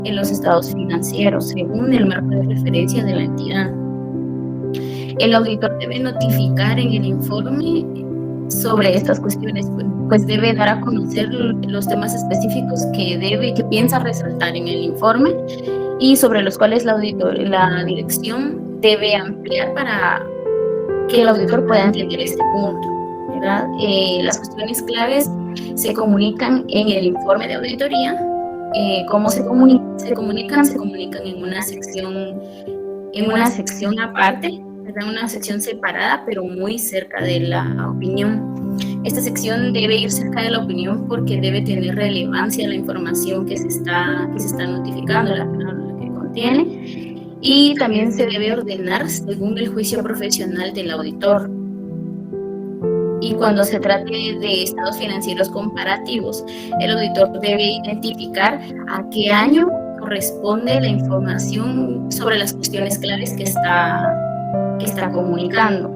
en los estados financieros, según el marco de referencia de la entidad. El auditor debe notificar en el informe sobre estas cuestiones, pues debe dar a conocer los temas específicos que piensa resaltar en el informe y sobre los cuales la dirección debe ampliar para que el auditor pueda entender este punto, ¿verdad? Las cuestiones claves se comunican en el informe de auditoría. ¿Cómo se comunican? Se comunican en una sección aparte, ¿verdad? Una sección separada, pero muy cerca de la opinión. Esta sección debe ir cerca de la opinión porque debe tener relevancia la información que se está notificando, la que contiene, y también se debe ordenar según el juicio profesional del auditor. Y cuando se trate de estados financieros comparativos, el auditor debe identificar a qué año corresponde la información sobre las cuestiones claves que está comunicando.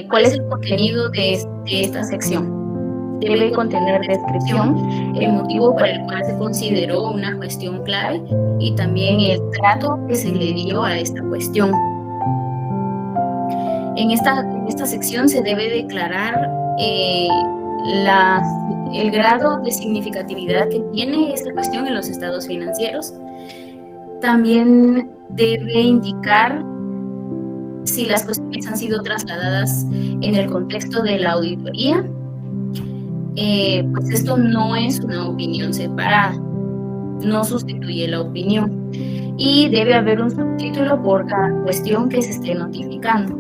¿Cuál es el contenido de esta sección? Debe contener descripción, el motivo por el cual se consideró una cuestión clave y también el trato que se le dio a esta cuestión. En esta sección se debe declarar el grado de significatividad que tiene esta cuestión en los estados financieros. También debe indicar si las cuestiones han sido trasladadas en el contexto de la auditoría. Pues esto no es una opinión separada, no sustituye la opinión. Y debe haber un subtítulo por cada cuestión que se esté notificando.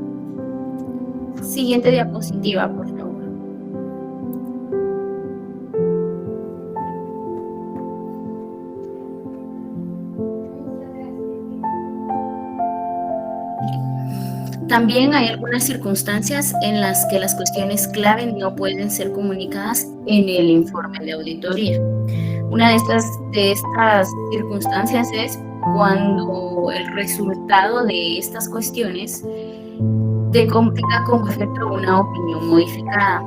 Siguiente diapositiva, por favor. También hay algunas circunstancias en las que las cuestiones clave no pueden ser comunicadas en el informe de auditoría. Una de estas circunstancias es cuando el resultado de estas cuestiones tenga como efecto una opinión modificada.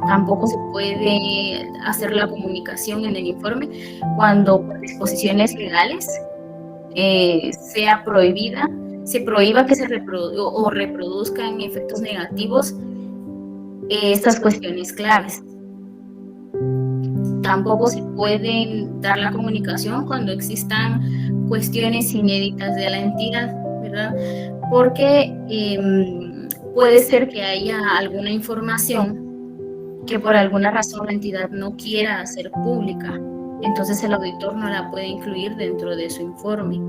Tampoco se puede hacer la comunicación en el informe cuando por disposiciones legales se prohíba que se reproduzcan efectos negativos estas cuestiones claves. Tampoco se puede dar la comunicación cuando existan cuestiones inéditas de la entidad, ¿verdad? Porque puede ser que haya alguna información que por alguna razón la entidad no quiera hacer pública, entonces el auditor no la puede incluir dentro de su informe.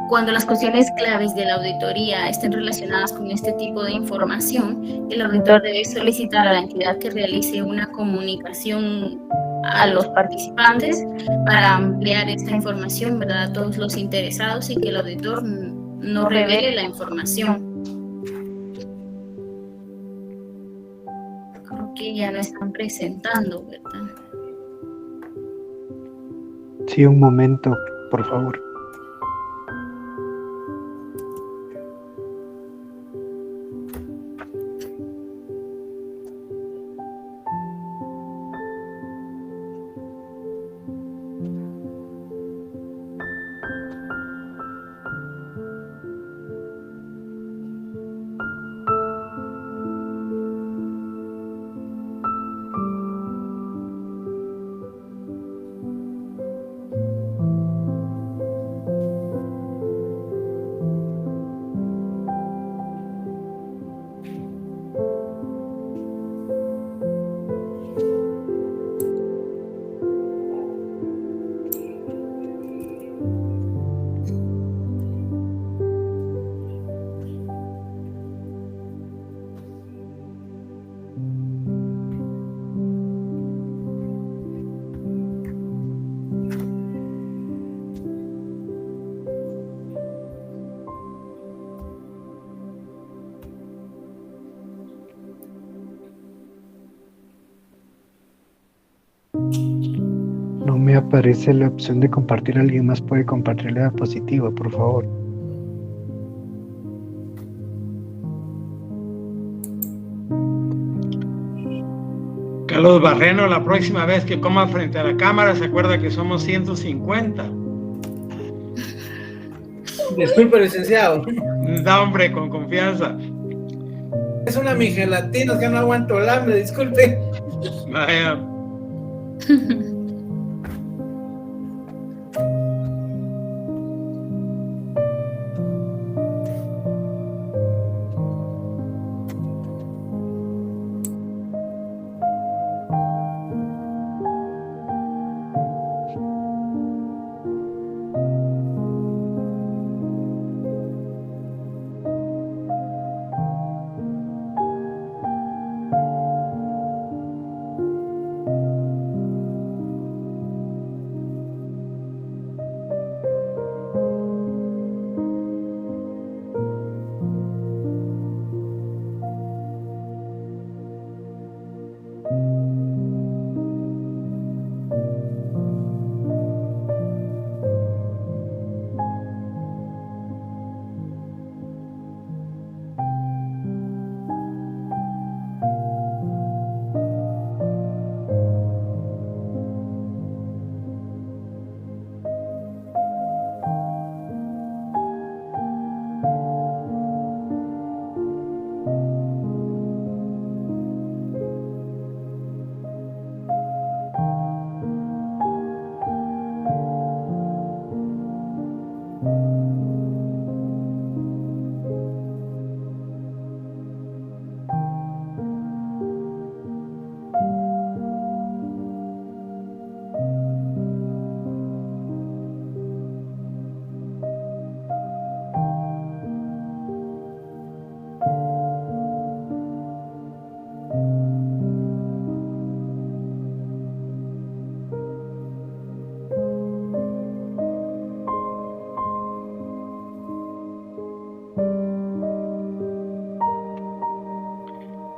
Cuando las cuestiones claves de la auditoría estén relacionadas con este tipo de información, el auditor debe solicitar a la entidad que realice una comunicación a los participantes para ampliar esta información, ¿verdad?, a todos los interesados y que el auditor no revele la información. Creo que ya lo están presentando, ¿verdad? Sí, un momento, por favor. No me aparece la opción de compartir. ¿Alguien más puede compartir la diapositiva, por favor? Carlos Barreno, la próxima vez que coma frente a la cámara, se acuerda que somos 150. Disculpe, licenciado. Da, hombre, con confianza. Es una mi gelatina, que no aguanto el hambre, disculpe. Vaya.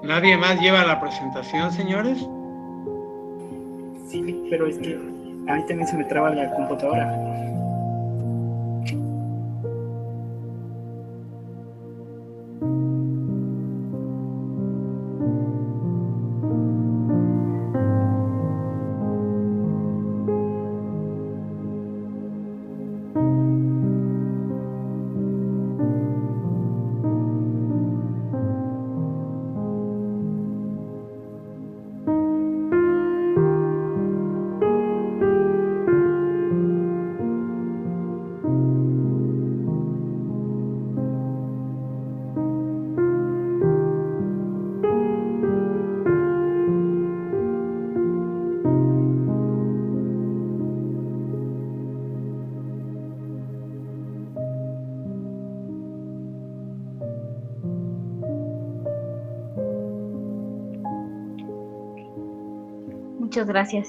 ¿Nadie más lleva la presentación, señores? Sí, pero es que a mí también se me traba la computadora. Muchas gracias.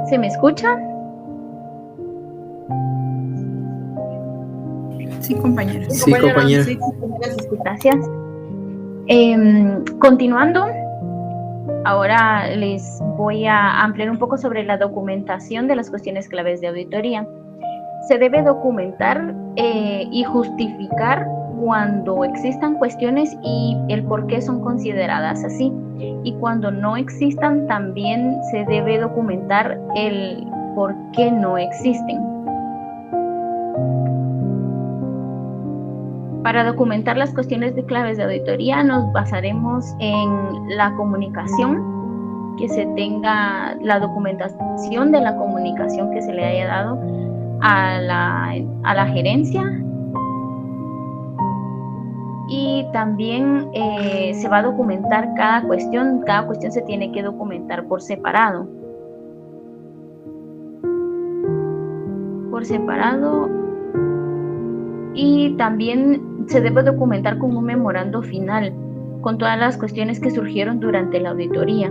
¿Se me escucha? Sí, compañera. Sí, compañera. Sí, gracias. Continuando, ahora les voy a ampliar un poco sobre la documentación de las cuestiones claves de auditoría. Se debe documentar y justificar cuando existan cuestiones y el por qué son consideradas así. Y cuando no existan, también se debe documentar el por qué no existen. Para documentar las cuestiones de claves de auditoría nos basaremos en la comunicación, que se tenga la documentación de la comunicación que se le haya dado a la gerencia, y también se va a documentar cada cuestión se tiene que documentar por separado. Y también se debe documentar con un memorando final con todas las cuestiones que surgieron durante la auditoría.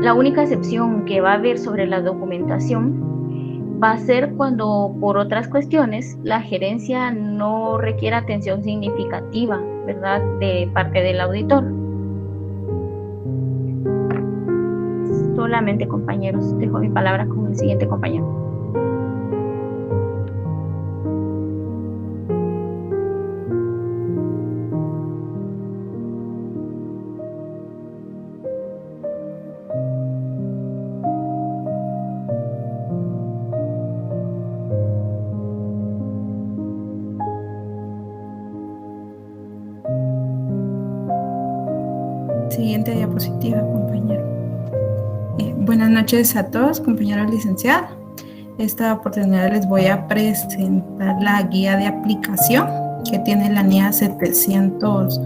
La única excepción que va a haber sobre la documentación va a ser cuando por otras cuestiones la gerencia no requiera atención significativa, ¿verdad?, de parte del auditor. Solamente, compañeros, dejo mi palabra con el siguiente compañero. Siguiente diapositiva, compañero. Buenas noches a todos, compañeros licenciados. Esta oportunidad les voy a presentar la guía de aplicación que tiene la NIA 701.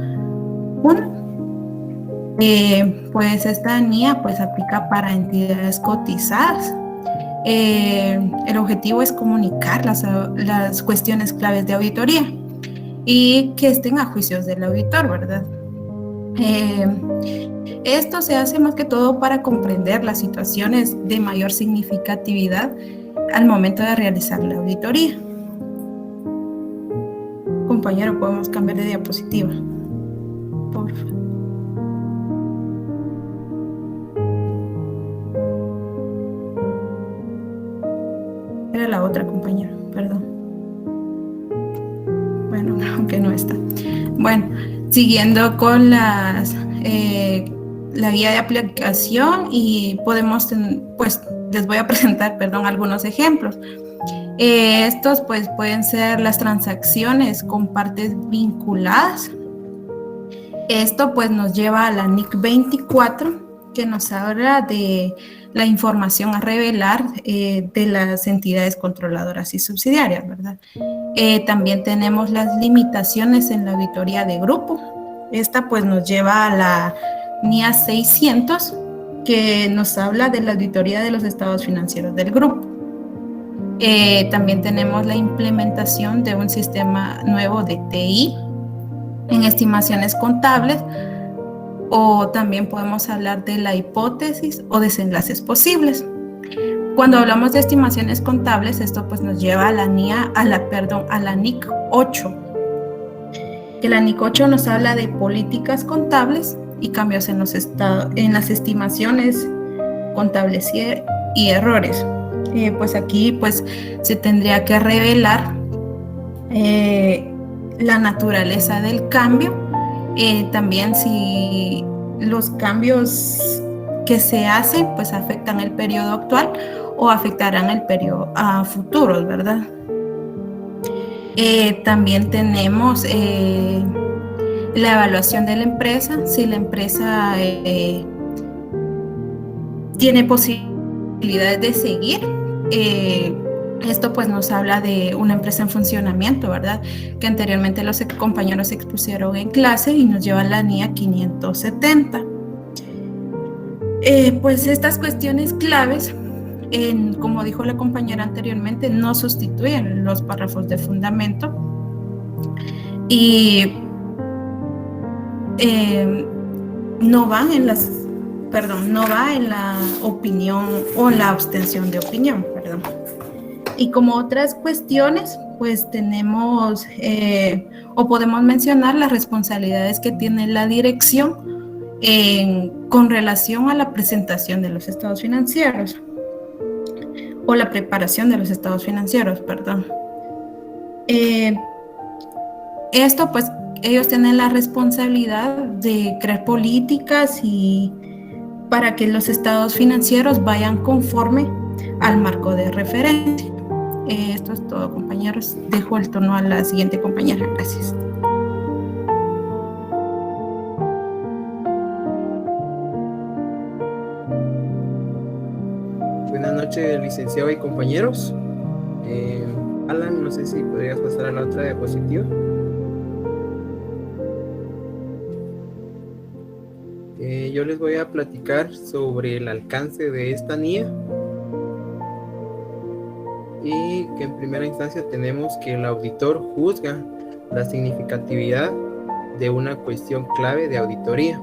Pues esta NIA pues aplica para entidades cotizadas. El objetivo es comunicar las cuestiones claves de auditoría y que estén a juicios del auditor, ¿verdad? Esto se hace más que todo para comprender las situaciones de mayor significatividad al momento de realizar la auditoría. Compañero, podemos cambiar de diapositiva, por favor. Era la otra, compañero, perdón. Bueno, aunque no está. Bueno, siguiendo con la guía de aplicación y podemos, pues les voy a presentar, perdón, algunos ejemplos. Estos pues pueden ser las transacciones con partes vinculadas. Esto pues nos lleva a la NIC 24, que nos habla de la información a revelar de las entidades controladoras y subsidiarias, ¿verdad? También tenemos las limitaciones en la auditoría de grupo. Esta pues nos lleva a la NIA 600, que nos habla de la auditoría de los estados financieros del grupo. También tenemos la implementación de un sistema nuevo de TI en estimaciones contables, o también podemos hablar de la hipótesis o desenlaces posibles. Cuando hablamos de estimaciones contables, esto pues nos lleva a la NIC 8, que la NIC 8 nos habla de políticas contables y cambios en las estimaciones contables y errores. Pues aquí pues se tendría que revelar la naturaleza del cambio, también si los cambios que se hacen pues afectan el periodo actual o afectarán el periodo a futuros, ¿verdad? También tenemos la evaluación de la empresa, si la empresa tiene posibilidades de seguir. Esto pues nos habla de una empresa en funcionamiento, ¿verdad? Que anteriormente los compañeros expusieron en clase y nos lleva a la NIA 570. Pues estas cuestiones claves, como dijo la compañera anteriormente, no sustituyen los párrafos de fundamento y no va en la opinión o la abstención de opinión, perdón. Y como otras cuestiones, pues tenemos o podemos mencionar las responsabilidades que tiene la dirección con relación a la presentación de los estados financieros o la preparación de los estados financieros, perdón. Esto pues ellos tienen la responsabilidad de crear políticas y para que los estados financieros vayan conforme al marco de referencia. Esto es todo, compañeros. Dejo el turno a la siguiente compañera. Gracias. Buenas noches, licenciado y compañeros. Alan, no sé si podrías pasar a la otra diapositiva. Yo les voy a platicar sobre el alcance de esta NIA. Y que en primera instancia tenemos que el auditor juzga la significatividad de una cuestión clave de auditoría.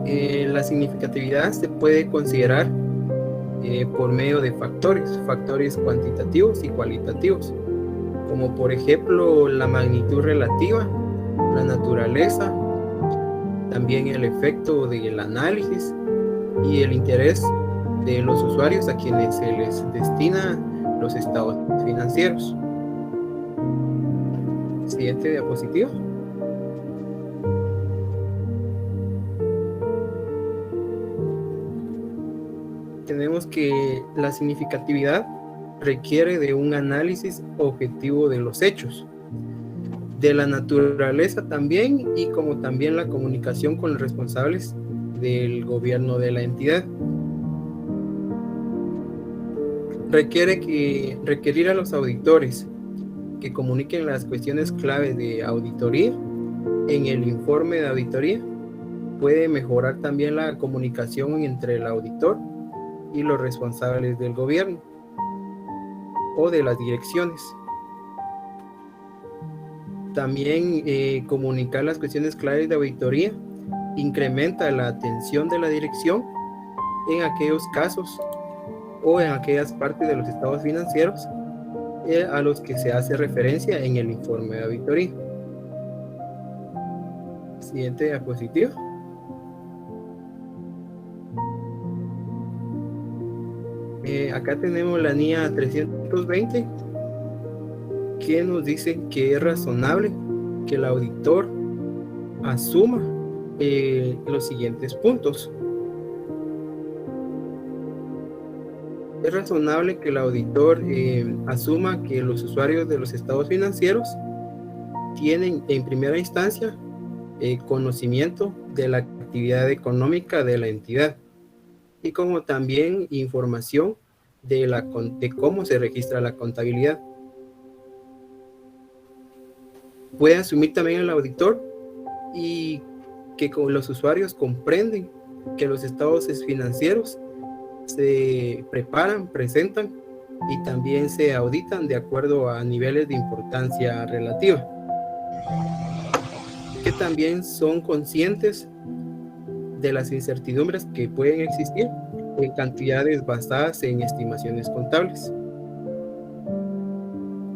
La significatividad se puede considerar por medio de factores cuantitativos y cualitativos, como por ejemplo la magnitud relativa, la naturaleza, también el efecto del análisis y el interés de los usuarios a quienes se les destina los estados financieros. Siguiente diapositiva. Tenemos que la significatividad requiere de un análisis objetivo de los hechos, de la naturaleza también, y como también la comunicación con los responsables del gobierno de la entidad. Requerir a los auditores que comuniquen las cuestiones clave de auditoría en el informe de auditoría puede mejorar también la comunicación entre el auditor y los responsables del gobierno o de las direcciones. También comunicar las cuestiones claves de auditoría incrementa la atención de la dirección en aquellos casos o en aquellas partes de los estados financieros a los que se hace referencia en el informe de auditoría. Siguiente diapositiva. Acá tenemos la NIA 320 que nos dice que es razonable que el auditor asuma los siguientes puntos. Es razonable que el auditor asuma que los usuarios de los estados financieros tienen en primera instancia conocimiento de la actividad económica de la entidad y como también información de cómo se registra la contabilidad. Puede asumir también el auditor y que los usuarios comprenden que los estados financieros se preparan, presentan y también se auditan de acuerdo a niveles de importancia relativa. Que también son conscientes de las incertidumbres que pueden existir en cantidades basadas en estimaciones contables.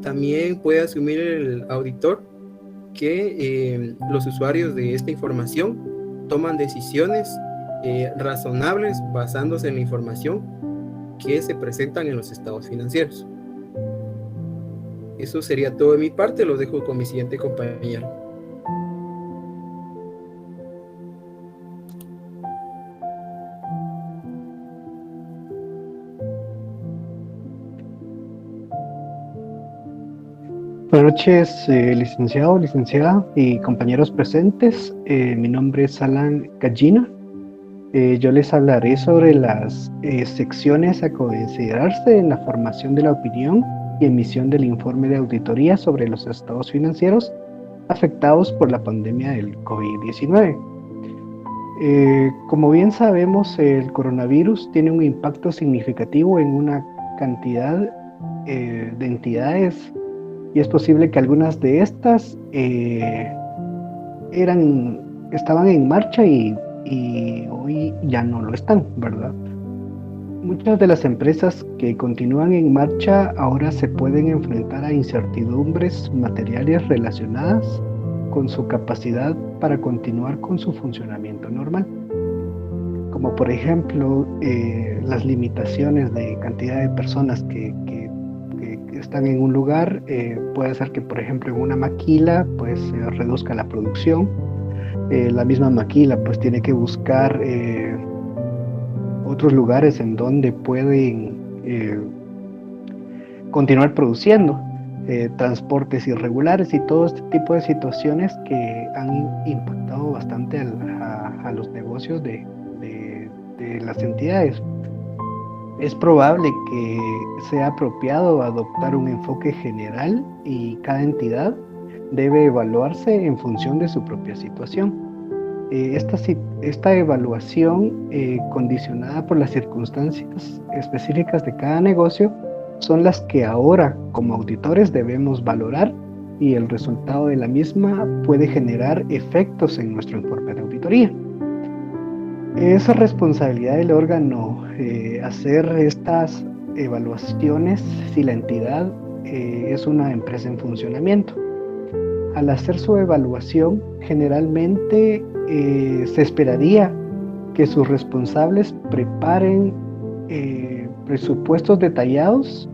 También puede asumir el auditor que los usuarios de esta información toman decisiones razonables basándose en la información que se presentan en los estados financieros. Eso sería todo de mi parte, lo dejo con mi siguiente compañero. Buenas noches, licenciado, licenciada y compañeros presentes. Mi nombre es Alan Gallina. Yo les hablaré sobre las secciones a considerarse en la formación de la opinión y emisión del informe de auditoría sobre los estados financieros afectados por la pandemia del COVID-19. Como bien sabemos, el coronavirus tiene un impacto significativo en una cantidad de entidades y es posible que algunas de estas estaban en marcha y hoy ya no lo están, ¿verdad? Muchas de las empresas que continúan en marcha ahora se pueden enfrentar a incertidumbres materiales relacionadas con su capacidad para continuar con su funcionamiento normal, como por ejemplo las limitaciones de cantidad de personas que están en un lugar. Puede ser que por ejemplo en una maquila pues se reduzca la producción. La misma maquila pues tiene que buscar otros lugares en donde pueden continuar produciendo, transportes irregulares y todo este tipo de situaciones que han impactado bastante a los negocios de las entidades. Es probable que sea apropiado adoptar un enfoque general y cada entidad debe evaluarse en función de su propia situación. Esta evaluación, condicionada por las circunstancias específicas de cada negocio, son las que ahora como auditores debemos valorar, y el resultado de la misma puede generar efectos en nuestro informe de auditoría. Es responsabilidad del órgano hacer estas evaluaciones si la entidad es una empresa en funcionamiento. Al hacer su evaluación, generalmente se esperaría que sus responsables preparen presupuestos detallados,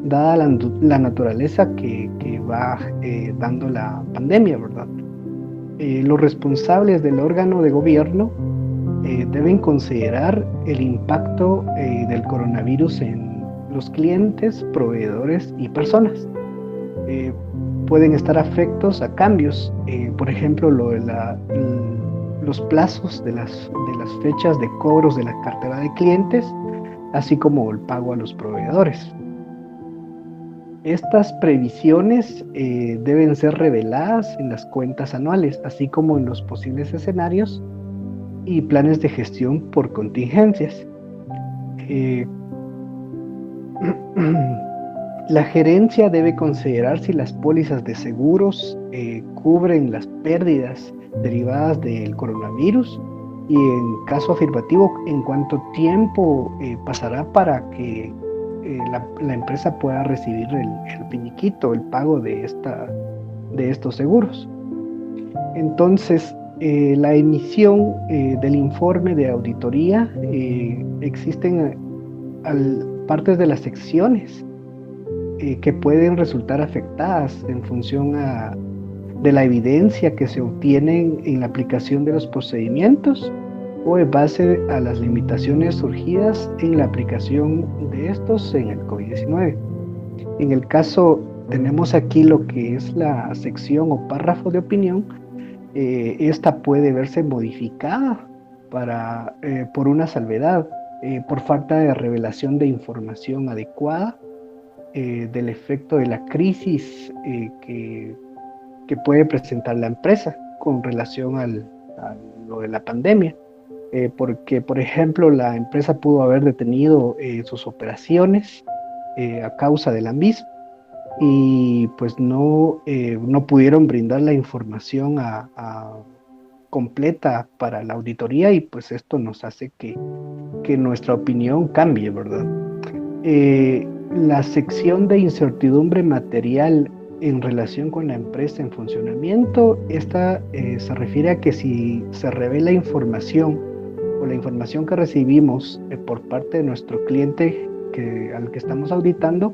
dada la naturaleza que va dando la pandemia, ¿verdad? Los responsables del órgano de gobierno deben considerar el impacto del coronavirus en los clientes, proveedores y personas. pueden estar afectos a cambios, por ejemplo, los plazos de las fechas de cobros de la cartera de clientes, así como el pago a los proveedores. Estas previsiones deben ser reveladas en las cuentas anuales, así como en los posibles escenarios y planes de gestión por contingencias. La gerencia debe considerar si las pólizas de seguros cubren las pérdidas derivadas del coronavirus y, en caso afirmativo, en cuánto tiempo pasará para que la empresa pueda recibir el finiquito, el pago de estos seguros. Entonces, la emisión del informe de auditoría, existen partes de las secciones que pueden resultar afectadas en función de la evidencia que se obtiene en la aplicación de los procedimientos o en base a las limitaciones surgidas en la aplicación de estos en el COVID-19. En el caso, tenemos aquí lo que es la sección o párrafo de opinión. Esta puede verse modificada por una salvedad, por falta de revelación de información adecuada del efecto de la crisis que puede presentar la empresa con relación a lo de la pandemia. Porque, por ejemplo, la empresa pudo haber detenido sus operaciones a causa de la misma y pues no pudieron brindar la información completa para la auditoría, y pues esto nos hace que nuestra opinión cambie, ¿verdad? La sección de incertidumbre material en relación con la empresa en funcionamiento, esta se refiere a que si se revela información o la información que recibimos por parte de nuestro cliente al que estamos auditando,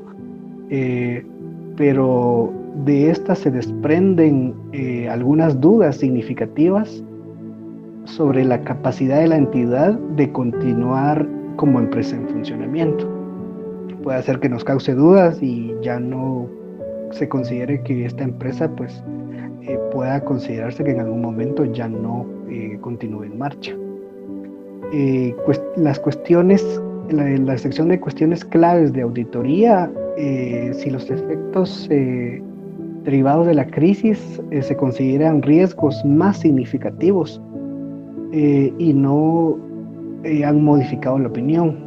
pero de esta se desprenden algunas dudas significativas sobre la capacidad de la entidad de continuar como empresa en funcionamiento. Puede hacer que nos cause dudas y ya no se considere que esta empresa pues pueda considerarse que en algún momento ya no continúe en marcha. Las cuestiones, la sección de cuestiones claves de auditoría, si los efectos derivados de la crisis se consideran riesgos más significativos y no han modificado la opinión.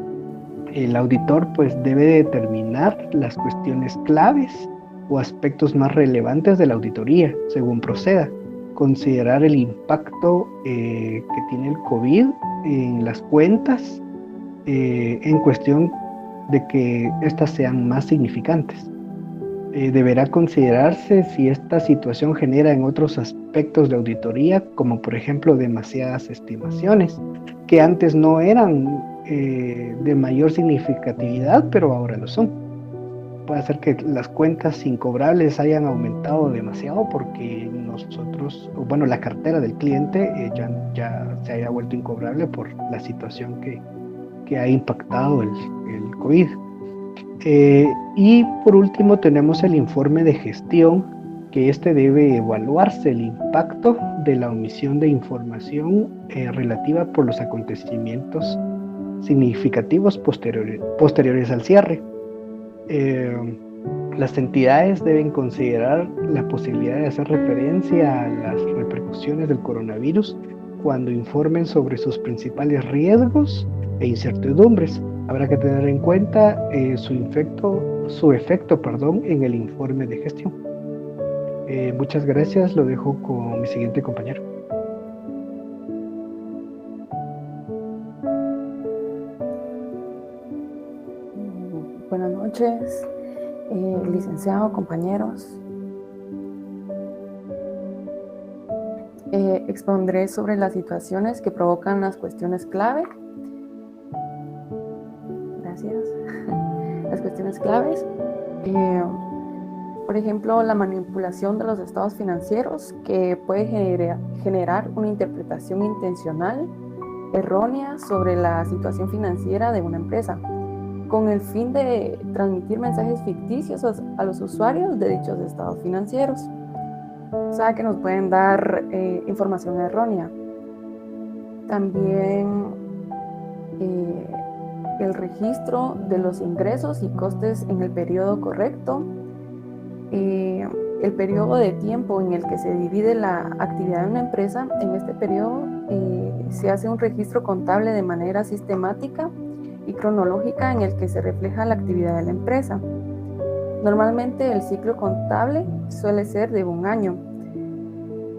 El auditor pues debe determinar las cuestiones claves o aspectos más relevantes de la auditoría según proceda, considerar el impacto que tiene el COVID en las cuentas en cuestión de que éstas sean más significantes. Deberá considerarse si esta situación genera en otros aspectos de auditoría, como por ejemplo demasiadas estimaciones, que antes no eran de mayor significatividad, pero ahora lo son. Puede ser que las cuentas incobrables hayan aumentado demasiado porque la cartera del cliente ya se haya vuelto incobrable por la situación que ha impactado el COVID. Y por último tenemos el informe de gestión, que debe evaluarse el impacto de la omisión de información relativa por los acontecimientos significativos posteriores al cierre. Las entidades deben considerar la posibilidad de hacer referencia a las repercusiones del coronavirus cuando informen sobre sus principales riesgos e incertidumbres. Habrá que tener en cuenta su efecto en el informe de gestión. Muchas gracias, lo dejo con mi siguiente compañero. Buenas noches, licenciado, compañeros. Expondré sobre las situaciones que provocan las cuestiones clave. Gracias. Las cuestiones claves. Por ejemplo, la manipulación de los estados financieros, que puede generar una interpretación intencional errónea sobre la situación financiera de una empresa, con el fin de transmitir mensajes ficticios a los usuarios de dichos estados financieros. O sea, que nos pueden dar información errónea. También el registro de los ingresos y costes en el periodo correcto, el periodo de tiempo en el que se divide la actividad de una empresa. En este periodo se hace un registro contable de manera sistemática y cronológica en el que se refleja la actividad de la empresa. Normalmente el ciclo contable suele ser de 1 año,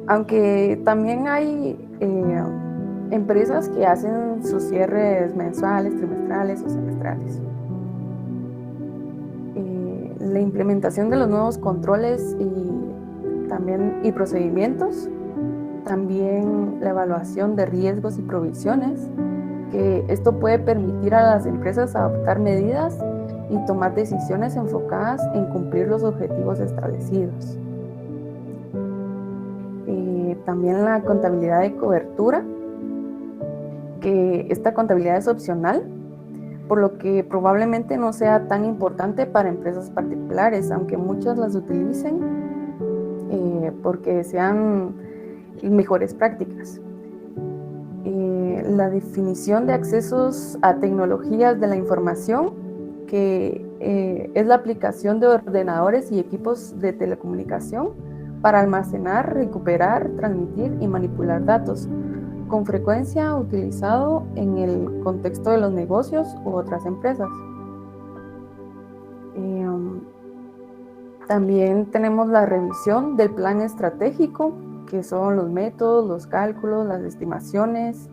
aunque también hay empresas que hacen sus cierres mensuales, trimestrales o semestrales. La implementación de los nuevos controles y procedimientos, también la evaluación de riesgos y provisiones, que esto puede permitir a las empresas adoptar medidas y tomar decisiones enfocadas en cumplir los objetivos establecidos. También la contabilidad de cobertura, que esta contabilidad es opcional, por lo que probablemente no sea tan importante para empresas particulares, aunque muchas las utilicen porque sean mejores prácticas. La definición de accesos a tecnologías de la información, que es la aplicación de ordenadores y equipos de telecomunicación para almacenar, recuperar, transmitir y manipular datos, con frecuencia utilizado en el contexto de los negocios u otras empresas. También tenemos la revisión del plan estratégico, que son los métodos, los cálculos, las estimaciones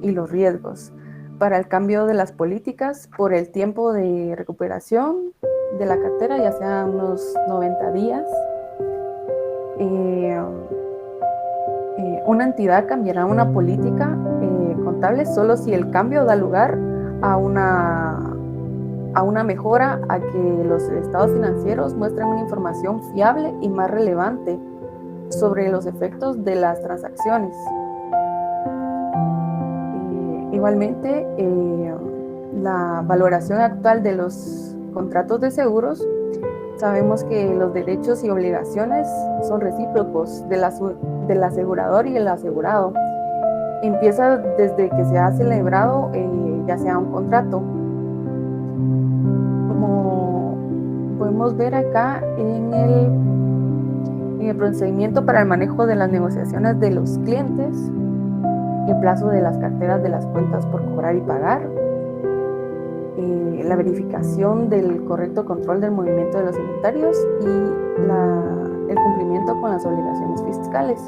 y los riesgos para el cambio de las políticas por el tiempo de recuperación de la cartera, ya sea unos 90 días. Una entidad cambiará una política contable solo si el cambio da lugar a una mejora, a que los estados financieros muestren una información fiable y más relevante sobre los efectos de las transacciones. Igualmente, la valoración actual de los contratos de seguros, sabemos que los derechos y obligaciones son recíprocos del asegurador y el asegurado. Empieza desde que se ha celebrado ya sea un contrato. Como podemos ver acá en el procedimiento para el manejo de las negociaciones de los clientes, el plazo de las carteras de las cuentas por cobrar y pagar, la verificación del correcto control del movimiento de los inventarios y el cumplimiento con las obligaciones fiscales.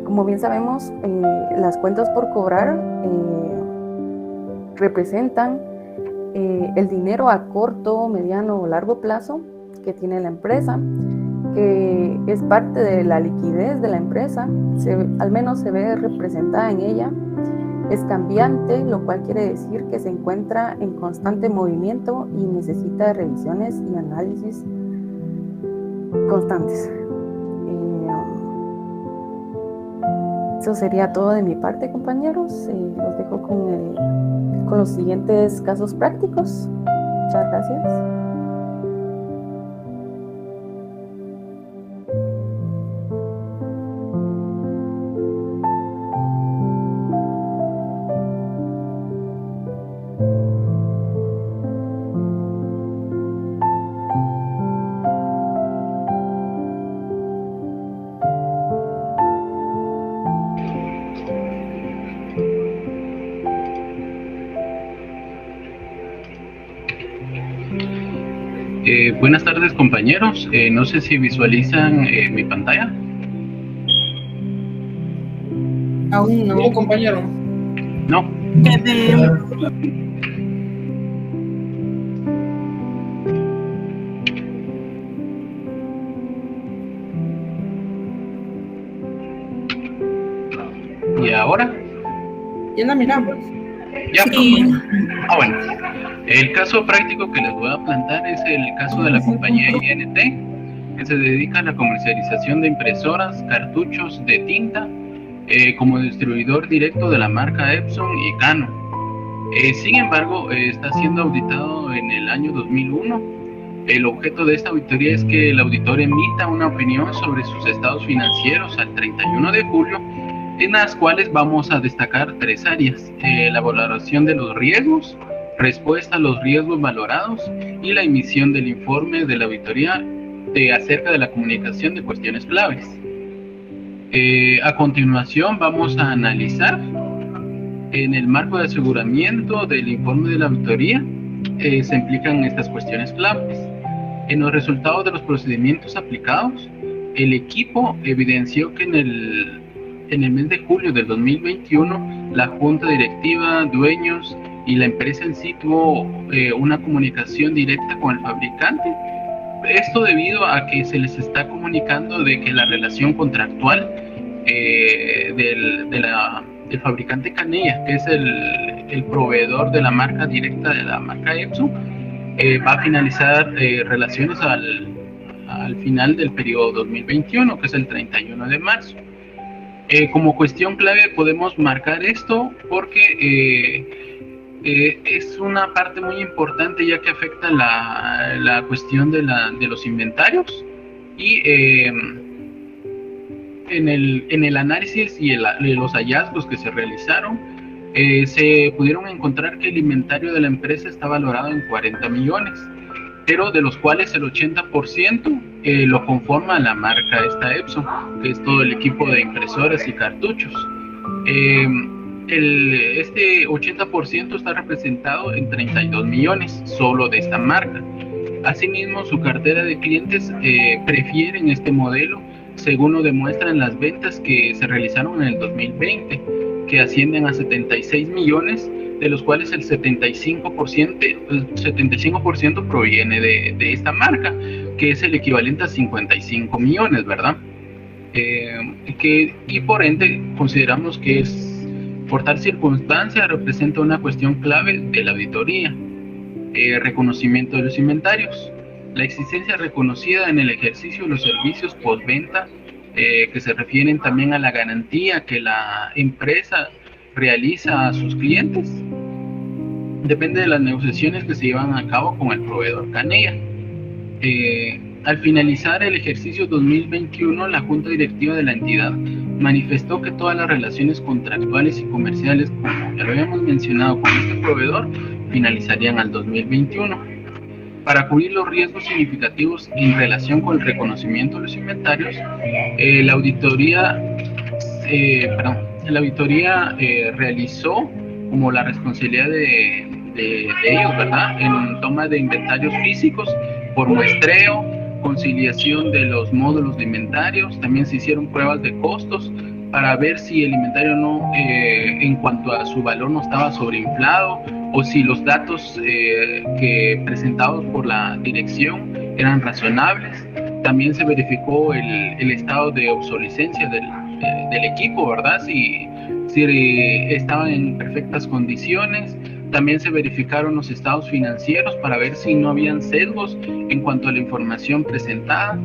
Como bien sabemos, las cuentas por cobrar representan el dinero a corto, mediano o largo plazo que tiene la empresa, que es parte de la liquidez de la empresa, al menos se ve representada en ella. Es cambiante, lo cual quiere decir que se encuentra en constante movimiento y necesita revisiones y análisis constantes. Eso sería todo de mi parte, compañeros. Los dejo con los siguientes casos prácticos. Muchas gracias. Buenas tardes, compañeros. No sé si visualizan mi pantalla. Aún no. No, compañero. No. ¿Y ahora? Ya la miramos. Ya. Sí. Bueno. El caso práctico que les voy a plantear es el caso de la compañía INT, que se dedica a la comercialización de impresoras, cartuchos de tinta, como distribuidor directo de la marca Epson y Canon. Sin embargo, está siendo auditado en el año 2001. El objeto de esta auditoría es que el auditor emita una opinión sobre sus estados financieros al 31 de julio, en las cuales vamos a destacar 3 áreas: la valoración de los riesgos, respuesta a los riesgos valorados y la emisión del informe de la auditoría acerca de la comunicación de cuestiones claves. A continuación vamos a analizar en el marco de aseguramiento del informe de la auditoría se implican estas cuestiones claves. En los resultados de los procedimientos aplicados, el equipo evidenció que en el mes de julio del 2021 la junta directiva, dueños y la empresa en sí tuvo una comunicación directa con el fabricante. Esto debido a que se les está comunicando de que la relación contractual del fabricante Canella, que es el proveedor de la marca directa de la marca Epson, va a finalizar relaciones al final del periodo 2021, que es el 31 de marzo. Como cuestión clave podemos marcar esto porque es una parte muy importante, ya que afecta la cuestión de los inventarios, y en el análisis y los hallazgos que se realizaron, se pudieron encontrar que el inventario de la empresa está valorado en 40 millones, pero de los cuales el 80% lo conforma la marca Epson, que es todo el equipo de impresoras y cartuchos. Este 80% está representado en 32 millones solo de esta marca. Asimismo, su cartera de clientes prefieren este modelo, según lo demuestran las ventas que se realizaron en el 2020, que ascienden a 76 millones, de los cuales el 75% proviene de esta marca, que es el equivalente a 55 millones, ¿verdad? Y por ende consideramos que por tal circunstancia representa una cuestión clave de la auditoría. Reconocimiento de los inventarios. La existencia reconocida en el ejercicio de los servicios postventa, que se refieren también a la garantía que la empresa realiza a sus clientes, depende de las negociaciones que se llevan a cabo con el proveedor Canella. Al finalizar el ejercicio 2021, la junta directiva de la entidad manifestó que todas las relaciones contractuales y comerciales, como ya lo habíamos mencionado con este proveedor, finalizarían al 2021. Para cubrir los riesgos significativos en relación con el reconocimiento de los inventarios, la auditoría realizó como la responsabilidad de ellos, ¿verdad?, en toma de inventarios físicos por muestreo, conciliación de los módulos de inventarios. También se hicieron pruebas de costos para ver si el inventario en cuanto a su valor no estaba sobreinflado, o si los datos presentados por la dirección eran razonables. También se verificó el estado de obsolescencia del equipo, ¿verdad?, si estaban en perfectas condiciones. También se verificaron los estados financieros para ver si no habían sesgos en cuanto a la información presentada,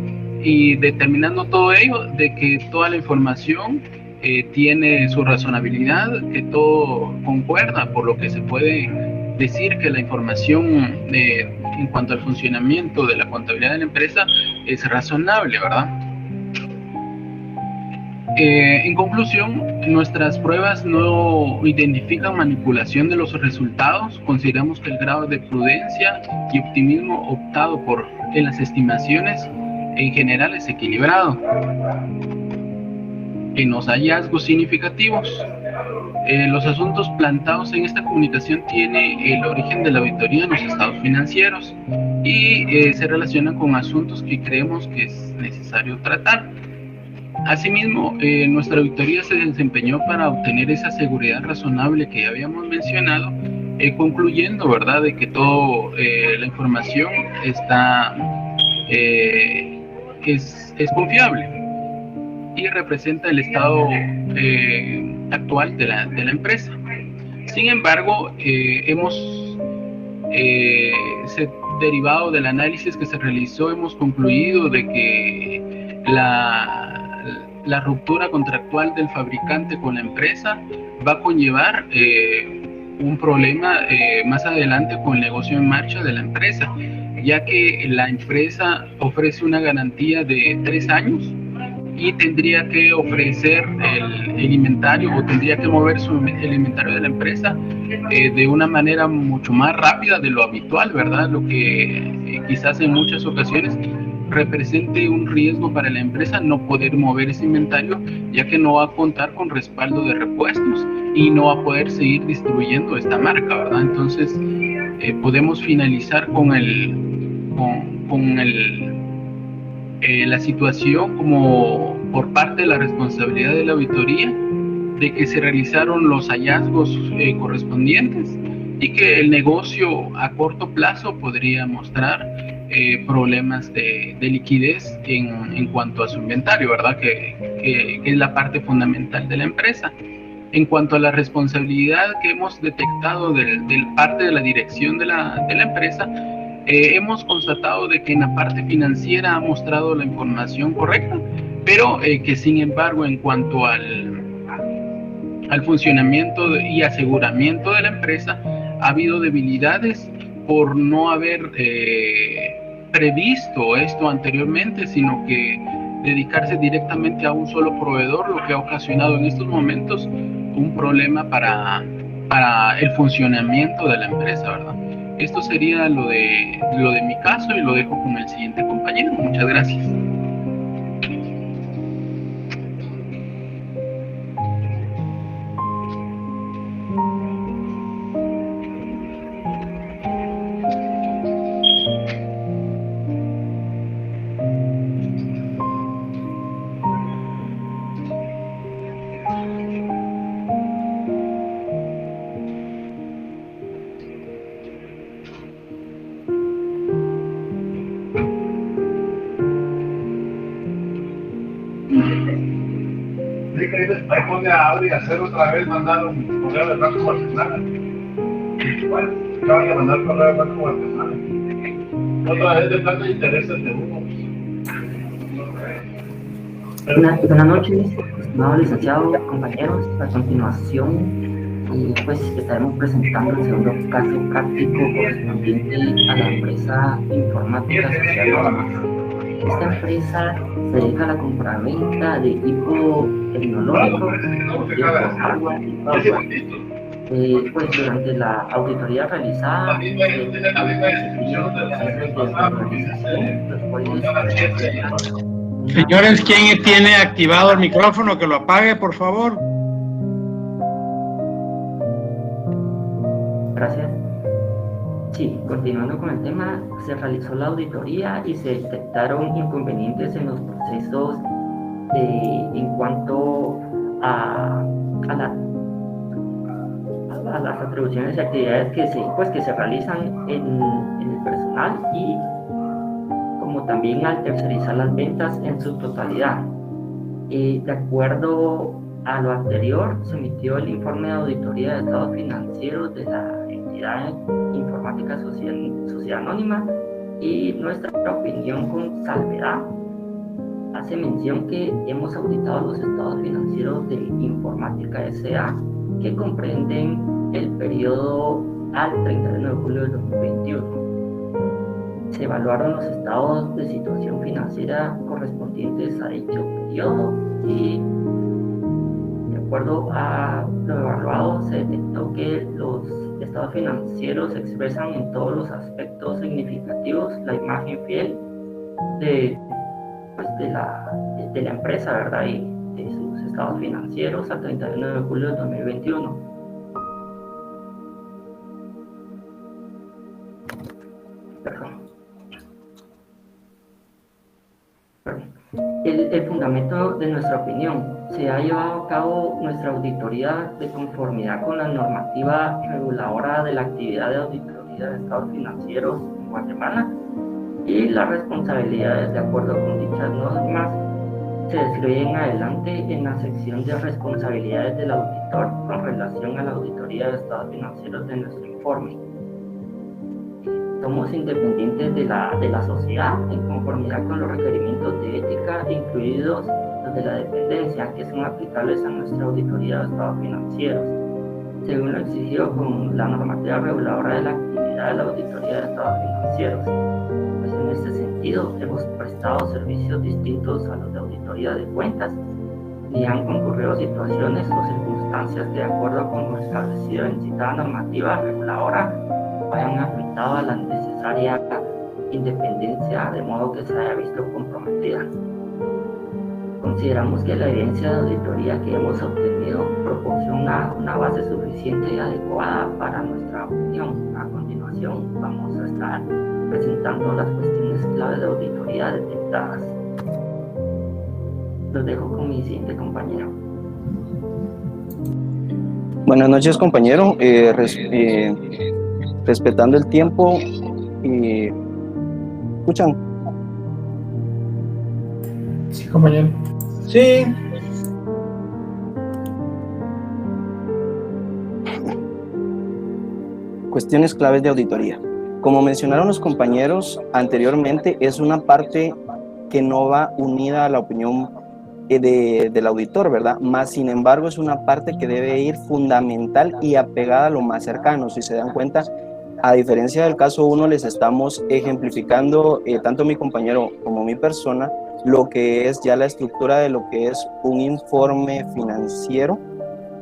y determinando todo ello, de que toda la información tiene su razonabilidad, que todo concuerda, por lo que se puede decir que la información en cuanto al funcionamiento de la contabilidad de la empresa es razonable, ¿verdad? En conclusión, nuestras pruebas no identifican manipulación de los resultados. Consideramos que el grado de prudencia y optimismo optado en las estimaciones en general es equilibrado. En los hallazgos significativos, los asuntos planteados en esta comunicación tienen el origen de la auditoría en los estados financieros y se relacionan con asuntos que creemos que es necesario tratar. Asimismo, nuestra auditoría se desempeñó para obtener esa seguridad razonable que ya habíamos mencionado, concluyendo, ¿verdad?, de que toda la información es confiable y representa el estado actual de la empresa. Sin embargo, derivado del análisis que se realizó, hemos concluido de que la ruptura contractual del fabricante con la empresa va a conllevar un problema más adelante con el negocio en marcha de la empresa, ya que la empresa ofrece una garantía de 3 años y tendría que ofrecer el inventario, o tendría que mover el inventario de la empresa de una manera mucho más rápida de lo habitual, ¿verdad? Lo que quizás en muchas ocasiones represente un riesgo para la empresa no poder mover ese inventario, ya que no va a contar con respaldo de repuestos y no va a poder seguir distribuyendo esta marca, ¿verdad? Entonces podemos finalizar con la situación como por parte de la responsabilidad de la auditoría, de que se realizaron los hallazgos correspondientes y que el negocio a corto plazo podría mostrar problemas de liquidez en cuanto a su inventario, ¿verdad? Que es la parte fundamental de la empresa. En cuanto a la responsabilidad que hemos detectado del parte de la dirección de la empresa, hemos constatado de que en la parte financiera ha mostrado la información correcta, pero que sin embargo en cuanto al funcionamiento y aseguramiento de la empresa ha habido debilidades por no haber previsto esto anteriormente, sino que dedicarse directamente a un solo proveedor, lo que ha ocasionado en estos momentos un problema para el funcionamiento de la empresa, ¿verdad? Esto sería lo de mi caso y lo dejo con el siguiente compañero. Muchas gracias. Ahí pone a Adri a hacer otra vez, mandar un correo de Banco Guatemala. Bueno, acaban de mandar correo de Banco Guatemala. Otra vez de plan de intereses de uno. Buenas noches, estimados licenciados, compañeros. A continuación, pues estaremos presentando el segundo caso práctico correspondiente a la empresa informática social. Esta empresa se dedica a la compraventa de equipo tecnológico, hardware y software. Pues durante la auditoría realizada, señores, ¿quién tiene activado el micrófono? Que lo apague, por favor. Gracias. Sí, continuando con el tema, se realizó la auditoría y se detectaron inconvenientes en los procesos en cuanto a las atribuciones y actividades que se realizan en el personal, y como también al tercerizar las ventas en su totalidad. De acuerdo a lo anterior, se emitió el informe de auditoría de estados financieros de la entidad informática sociedad anónima, y nuestra opinión con salvedad hace mención que hemos auditado los estados financieros de Informática S.A., que comprenden el periodo al 31 de julio de 2021. Se evaluaron los estados de situación financiera correspondientes a dicho periodo, y de acuerdo a lo evaluado se detectó que los estados financieros expresan en todos los aspectos significativos la imagen fiel de la empresa, ¿verdad? Y de sus estados financieros al 31 de julio de 2021. El fundamento de nuestra opinión: se ha llevado a cabo nuestra auditoría de conformidad con la normativa reguladora de la actividad de auditoría de estados financieros en Guatemala, y las responsabilidades de acuerdo con dichas normas se describen adelante en la sección de responsabilidades del auditor con relación a la auditoría de estados financieros de nuestro informe. Somos independientes de la sociedad en conformidad con los requerimientos de ética, incluidos los de la dependencia, que son aplicables a nuestra auditoría de estados financieros. según lo exigido con la normativa reguladora de la actividad de la auditoría de estados financieros. Pues en este sentido, hemos prestado servicios distintos a los de auditoría de cuentas y han concurrido situaciones o circunstancias que, de acuerdo con lo establecido en citada normativa reguladora, hayan afectado a la necesaria independencia, de modo que se haya visto comprometida. Consideramos que la evidencia de auditoría que hemos obtenido proporciona una base suficiente y adecuada para nuestra opinión. A continuación, vamos a estar presentando las cuestiones clave de auditoría detectadas. Los dejo con mi siguiente compañero. Buenas noches, compañero. Respetando el tiempo, ¿escuchan? Sí, compañero. Sí. Cuestiones claves de auditoría. Como mencionaron los compañeros anteriormente, es una parte que no va unida a la opinión del auditor, ¿verdad? Más sin embargo, es una parte que debe ir fundamental y apegada a lo más cercano. Si se dan cuenta, a diferencia del caso 1, les estamos ejemplificando, tanto mi compañero como mi persona, lo que es ya la estructura de lo que es un informe financiero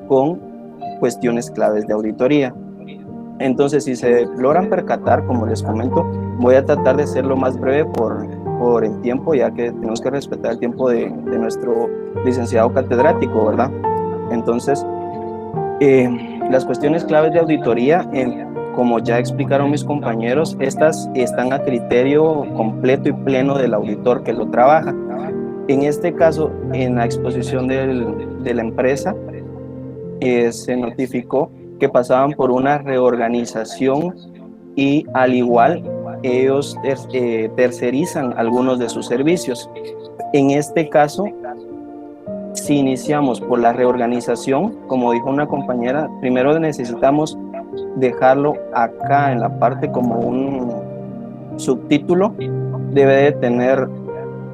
con cuestiones claves de auditoría. Entonces, si se logran percatar, como les comento, voy a tratar de ser lo más breve por el tiempo, ya que tenemos que respetar el tiempo de nuestro licenciado catedrático, ¿verdad? Entonces, las cuestiones claves de auditoría, como ya explicaron mis compañeros, estas están a criterio completo y pleno del auditor que lo trabaja. En este caso, en la exposición de la empresa, se notificó que pasaban por una reorganización y al igual ellos tercerizan algunos de sus servicios. En este caso, si iniciamos por la reorganización, como dijo una compañera, primero necesitamos dejarlo acá en la parte como un subtítulo. Debe de tener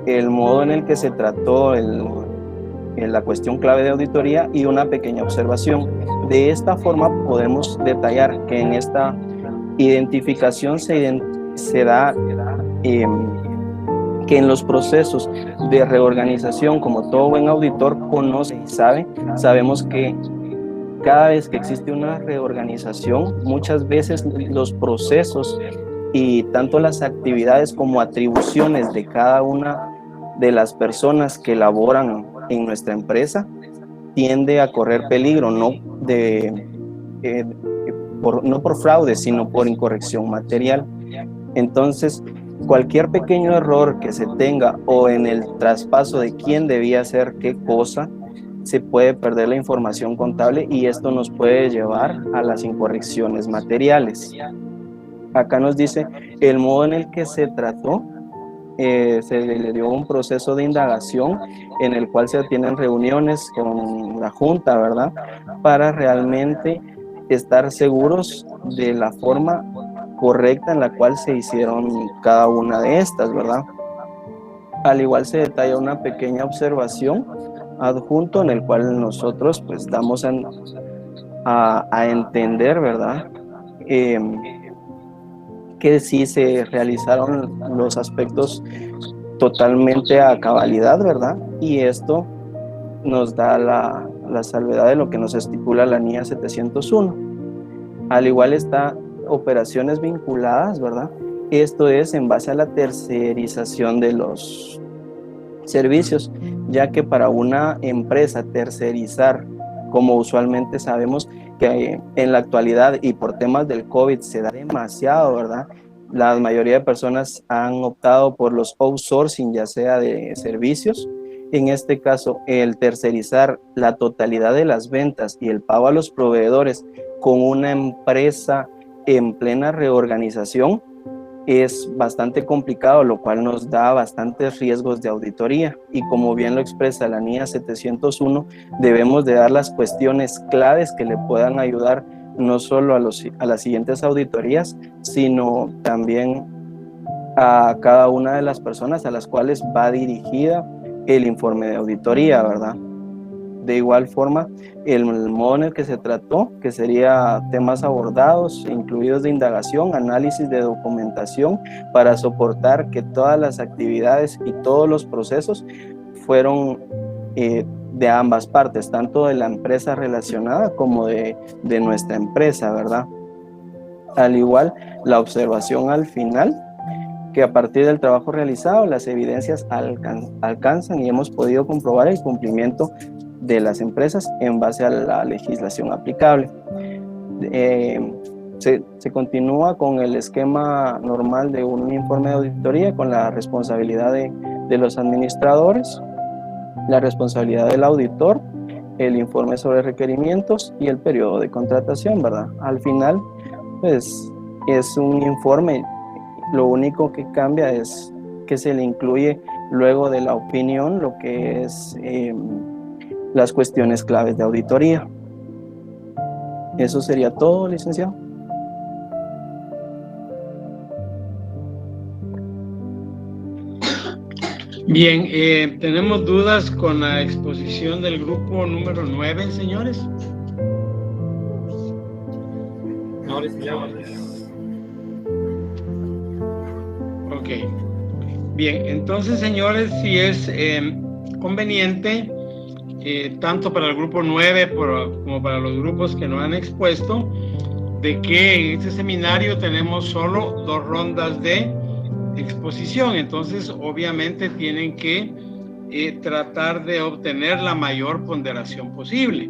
el modo en el que se trató la cuestión clave de auditoría y una pequeña observación. De esta forma podemos detallar que en esta identificación se da que en los procesos de reorganización, como todo buen auditor conoce y sabemos que cada vez que existe una reorganización, muchas veces los procesos y tanto las actividades como atribuciones de cada una de las personas que laboran en nuestra empresa tiende a correr peligro, no por fraude, sino por incorrección material. Entonces, cualquier pequeño error que se tenga o en el traspaso de quién debía hacer qué cosa, se puede perder la información contable y esto nos puede llevar a las incorrecciones materiales. Acá nos dice el modo en el que se trató. Se le dio un proceso de indagación en el cual se tienen reuniones con la junta, ¿verdad? Para realmente estar seguros de la forma correcta en la cual se hicieron cada una de estas, ¿verdad? Al igual se detalla una pequeña observación adjunto en el cual nosotros pues damos a entender, ¿verdad? Que sí se realizaron los aspectos totalmente a cabalidad, ¿verdad? Y esto nos da la salvedad de lo que nos estipula la NIA 701. Al igual está operaciones vinculadas, ¿verdad? Esto es en base a la tercerización de los servicios, ya que para una empresa tercerizar, como usualmente sabemos que en la actualidad y por temas del COVID se da demasiado, ¿verdad? La mayoría de personas han optado por los outsourcing, ya sea de servicios. En este caso, el tercerizar la totalidad de las ventas y el pago a los proveedores con una empresa en plena reorganización es bastante complicado, lo cual nos da bastantes riesgos de auditoría. Y como bien lo expresa la NIA 701, debemos de dar las cuestiones claves que le puedan ayudar no solo a las siguientes auditorías, sino también a cada una de las personas a las cuales va dirigida el informe de auditoría, ¿verdad? De igual forma, el modo en el que se trató, que sería temas abordados, incluidos de indagación, análisis de documentación, para soportar que todas las actividades y todos los procesos fueron de ambas partes, tanto de la empresa relacionada como de nuestra empresa, ¿verdad? Al igual, la observación al final, que a partir del trabajo realizado, las evidencias alcanzan y hemos podido comprobar el cumplimiento de las empresas en base a la legislación aplicable. Se continúa con el esquema normal de un informe de auditoría con la responsabilidad de los administradores, la responsabilidad del auditor, el informe sobre requerimientos y el periodo de contratación, ¿verdad? Al final, pues, es un informe. Lo único que cambia es que se le incluye luego de la opinión lo que es las cuestiones claves de auditoría. Eso sería todo, licenciado. Bien, tenemos dudas con la exposición del grupo número 9, señores. No, licenciado. Ok. Bien, entonces, señores, si es conveniente, tanto para el grupo 9 como para los grupos que nos han expuesto, de que en este seminario tenemos solo 2 rondas de exposición. Entonces, obviamente, tienen que tratar de obtener la mayor ponderación posible,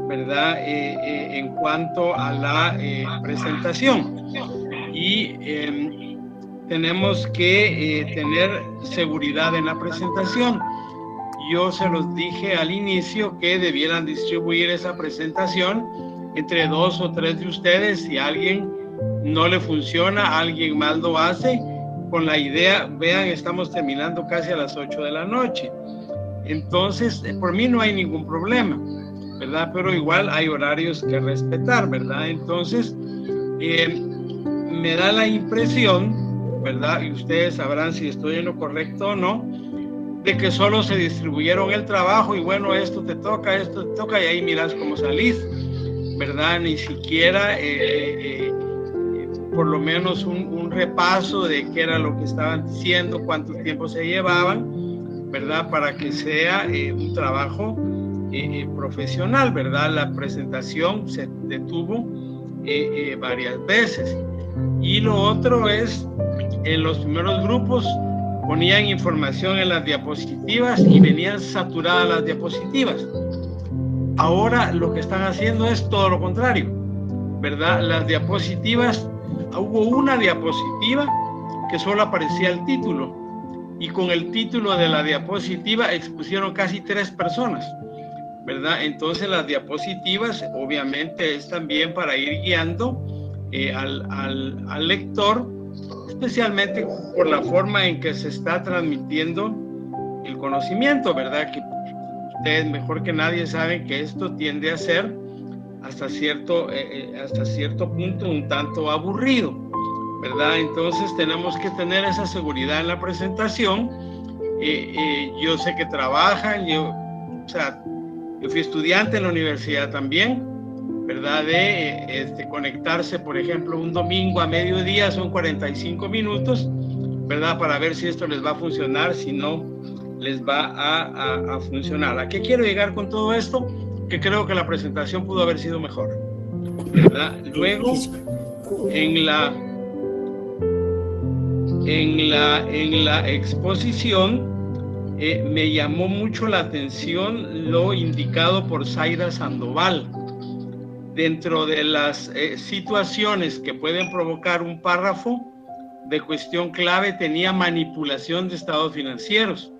¿verdad? En cuanto a la presentación. Y tenemos que tener seguridad en la presentación. Yo se los dije al inicio que debieran distribuir esa presentación entre 2 o 3 de ustedes. Si a alguien no le funciona, alguien más lo hace, con la idea, vean, estamos terminando casi a las 8 de la noche. Entonces, por mí no hay ningún problema, ¿verdad? Pero igual hay horarios que respetar, ¿verdad? Entonces, me da la impresión, ¿verdad? Y ustedes sabrán si estoy en lo correcto o no, de que solo se distribuyeron el trabajo y bueno, esto te toca y ahí miras cómo salís, ¿verdad? Ni siquiera por lo menos un repaso de qué era lo que estaban diciendo, cuánto tiempo se llevaban, ¿verdad? Para que sea un trabajo profesional, ¿verdad? La presentación se detuvo varias veces. Y lo otro es, en los primeros grupos ponían información en las diapositivas y venían saturadas las diapositivas. Ahora lo que están haciendo es todo lo contrario, ¿verdad? Las diapositivas, hubo una diapositiva que solo aparecía el título y con el título de la diapositiva expusieron casi 3 personas, ¿verdad? Entonces las diapositivas obviamente es también para ir guiando al lector, especialmente por la forma en que se está transmitiendo el conocimiento, ¿verdad? Que ustedes mejor que nadie saben que esto tiende a ser hasta cierto punto un tanto aburrido, ¿verdad? Entonces tenemos que tener esa seguridad en la presentación. Yo sé que trabajan, yo fui estudiante en la universidad también, ¿verdad? De conectarse, por ejemplo, un domingo a mediodía, son 45 minutos, ¿verdad? Para ver si esto les va a funcionar, si no les va a funcionar. ¿A qué quiero llegar con todo esto? Que creo que la presentación pudo haber sido mejor, ¿verdad? Luego, en la exposición, me llamó mucho la atención lo indicado por Zaira Sandoval. Dentro de las situaciones que pueden provocar un párrafo de cuestión clave, tenía manipulación de estados financieros.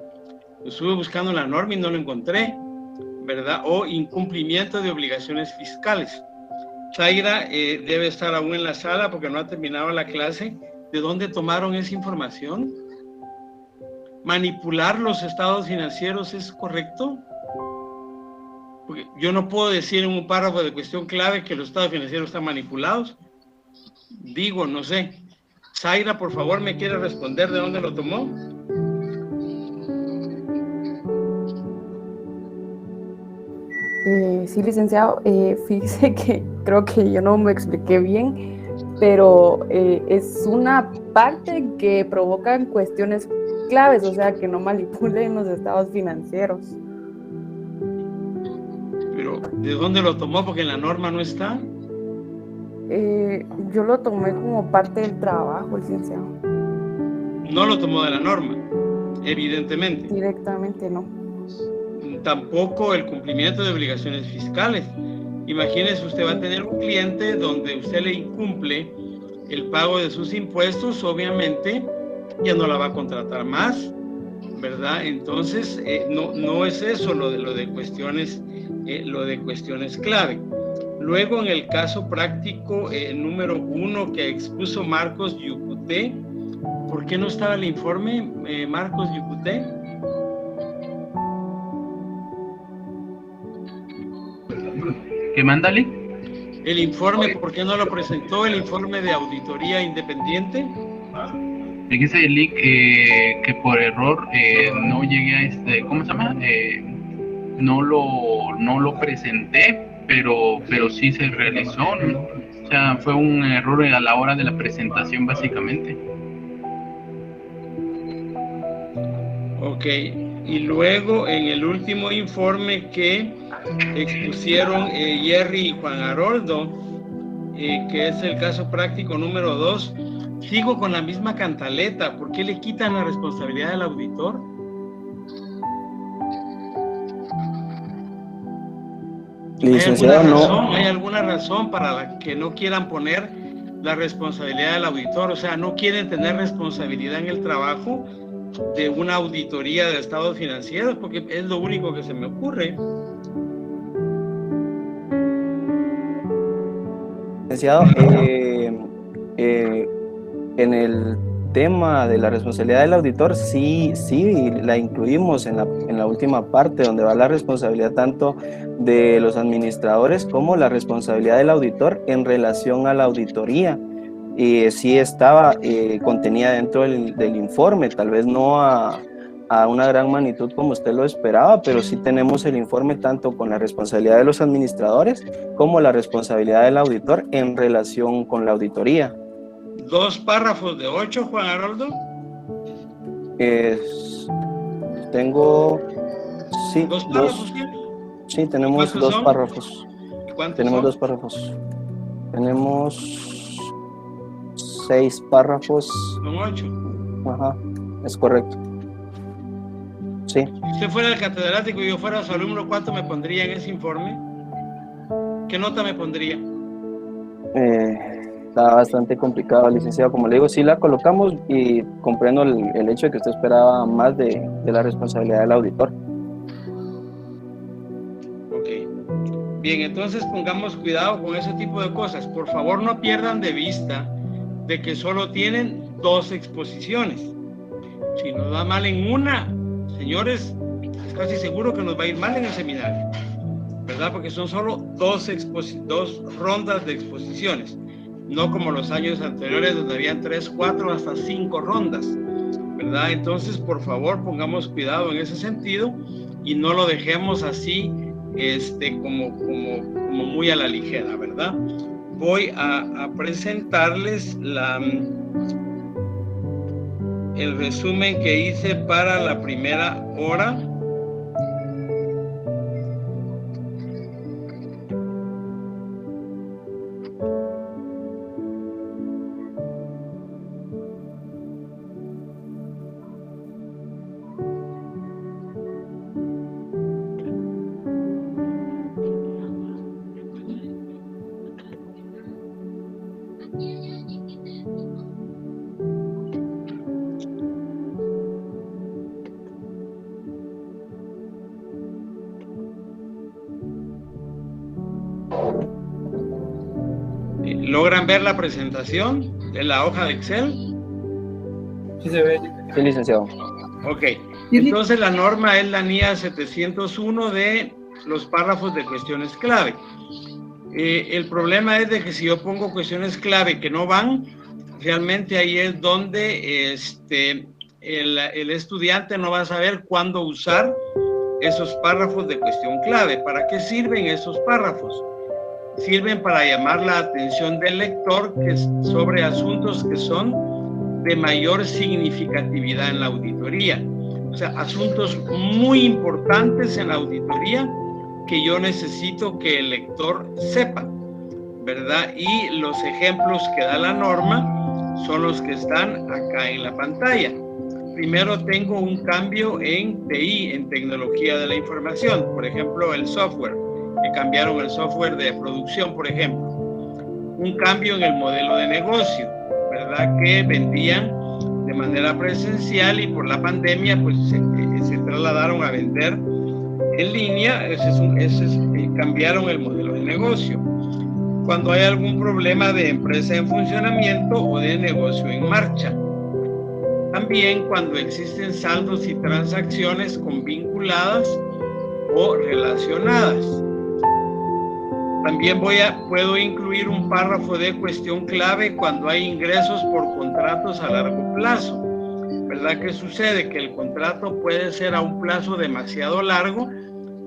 Lo estuve buscando en la norma y no lo encontré, ¿verdad? O incumplimiento de obligaciones fiscales. Zaira debe estar aún en la sala porque no ha terminado la clase. ¿De dónde tomaron esa información? ¿Manipular los estados financieros es correcto? Porque yo no puedo decir en un párrafo de cuestión clave que los estados financieros están manipulados. Digo, no sé. Zaira, por favor, ¿me quiere responder de dónde lo tomó? Sí, licenciado, fíjese que creo que yo no me expliqué bien, pero es una parte que provocan cuestiones claves, o sea, que no manipulen los estados financieros. Pero, ¿de dónde lo tomó? Porque en la norma no está. Yo lo tomé como parte del trabajo, licenciado. No lo tomó de la norma, evidentemente. Directamente no. Tampoco el cumplimiento de obligaciones fiscales. Imagínese, usted va a tener un cliente donde usted le incumple el pago de sus impuestos, obviamente ya no la va a contratar más, ¿verdad? Entonces, no es eso lo de cuestiones clave. Luego, en el caso práctico número 1 que expuso Marcos Yucuté, ¿por qué no estaba el informe, Marcos Yucuté? ¿Qué mándale? El informe, ¿por qué no lo presentó? El informe de auditoría independiente. Fíjese, Lick, que por error no llegué a ¿cómo se llama? No lo presenté, pero sí se realizó, ¿no? O sea, fue un error a la hora de la presentación, básicamente. Ok, y luego en el último informe que expusieron Jerry y Juan Haroldo, que es el caso práctico número 2, sigo con la misma cantaleta. ¿Por qué le quitan la responsabilidad del auditor? ¿Hay alguna razón para la que no quieran poner la responsabilidad del auditor? O sea, ¿no quieren tener responsabilidad en el trabajo de una auditoría de estados financieros? Porque es lo único que se me ocurre. Licenciado, en el tema de la responsabilidad del auditor, sí la incluimos en la última parte, donde va la responsabilidad tanto de los administradores como la responsabilidad del auditor en relación a la auditoría. Sí estaba contenida dentro del informe, tal vez no a una gran magnitud como usted lo esperaba, pero sí tenemos el informe tanto con la responsabilidad de los administradores como la responsabilidad del auditor en relación con la auditoría. 2 párrafos de 8, Juan Haroldo. Tengo, sí, 2 párrafos. Sí, tenemos 2 párrafos. ¿Cuántos tenemos son? 2 párrafos. Tenemos 6 párrafos. Son 8. Ajá, es correcto. Sí. Si usted fuera el catedrático y yo fuera su alumno, ¿cuánto me pondría en ese informe? ¿Qué nota me pondría? Está bastante complicado, licenciado. Como le digo, sí la colocamos y comprendo el hecho de que usted esperaba más de la responsabilidad del auditor. Ok. Bien, entonces pongamos cuidado con ese tipo de cosas. Por favor, no pierdan de vista de que solo tienen 2 exposiciones. Si nos va mal en una, señores, es casi seguro que nos va a ir mal en el seminario, ¿verdad? Porque son solo 2 rondas de exposiciones, no como los años anteriores donde habían 3, 4, hasta 5 rondas, ¿verdad? Entonces, por favor, pongamos cuidado en ese sentido y no lo dejemos así, como muy a la ligera, ¿verdad? Voy a presentarles el resumen que hice para la primera hora. ¿Logran ver la presentación de la hoja de Excel? Sí se ve. Sí, licenciado. Ok, entonces la norma es la NIA 701 de los párrafos de cuestiones clave. El problema es de que si yo pongo cuestiones clave que no van, realmente ahí es donde el estudiante no va a saber cuándo usar esos párrafos de cuestión clave. ¿Para qué sirven esos párrafos? Sirven para llamar la atención del lector sobre asuntos que son de mayor significatividad en la auditoría. O sea, asuntos muy importantes en la auditoría que yo necesito que el lector sepa, ¿verdad? Y los ejemplos que da la norma son los que están acá en la pantalla. Primero tengo un cambio en TI, en tecnología de la información, por ejemplo, el software, que cambiaron el software de producción, por ejemplo. Un cambio en el modelo de negocio, ¿verdad? Que vendían de manera presencial y por la pandemia pues se trasladaron a vender en línea. Cambiaron el modelo de negocio. Cuando hay algún problema de empresa en funcionamiento o de negocio en marcha. También cuando existen saldos y transacciones vinculadas o relacionadas. También puedo incluir un párrafo de cuestión clave cuando hay ingresos por contratos a largo plazo. ¿Verdad? ¿Qué sucede? Que el contrato puede ser a un plazo demasiado largo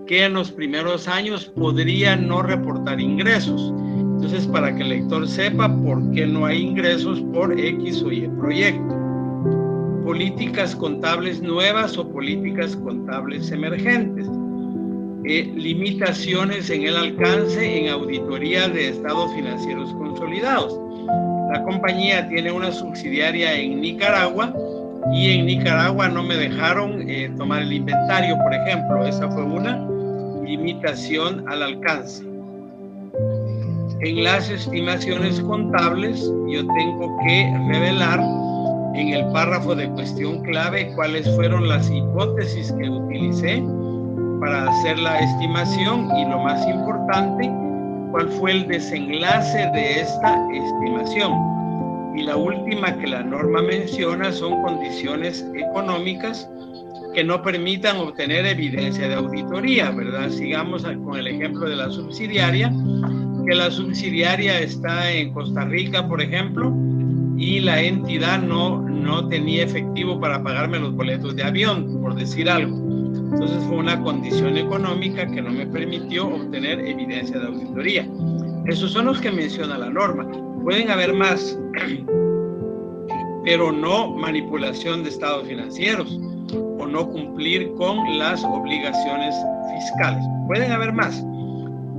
que en los primeros años podría no reportar ingresos. Entonces, para que el lector sepa por qué no hay ingresos por X o Y proyecto. Políticas contables nuevas o políticas contables emergentes. Limitaciones en el alcance en auditoría de estados financieros consolidados. La compañía tiene una subsidiaria en Nicaragua y en Nicaragua no me dejaron tomar el inventario, por ejemplo. Esa fue una limitación al alcance. En las estimaciones contables yo tengo que revelar en el párrafo de cuestión clave cuáles fueron las hipótesis que utilicé para hacer la estimación y, lo más importante, cuál fue el desenlace de esta estimación. Y la última que la norma menciona son condiciones económicas que no permitan obtener evidencia de auditoría, ¿verdad? Sigamos con el ejemplo de la subsidiaria, que la subsidiaria está en Costa Rica, por ejemplo, y la entidad no tenía efectivo para pagarme los boletos de avión, por decir algo. Entonces fue una condición económica que no me permitió obtener evidencia de auditoría. Esos son los que menciona la norma. Pueden haber más, pero no manipulación de estados financieros o no cumplir con las obligaciones fiscales. Pueden haber más.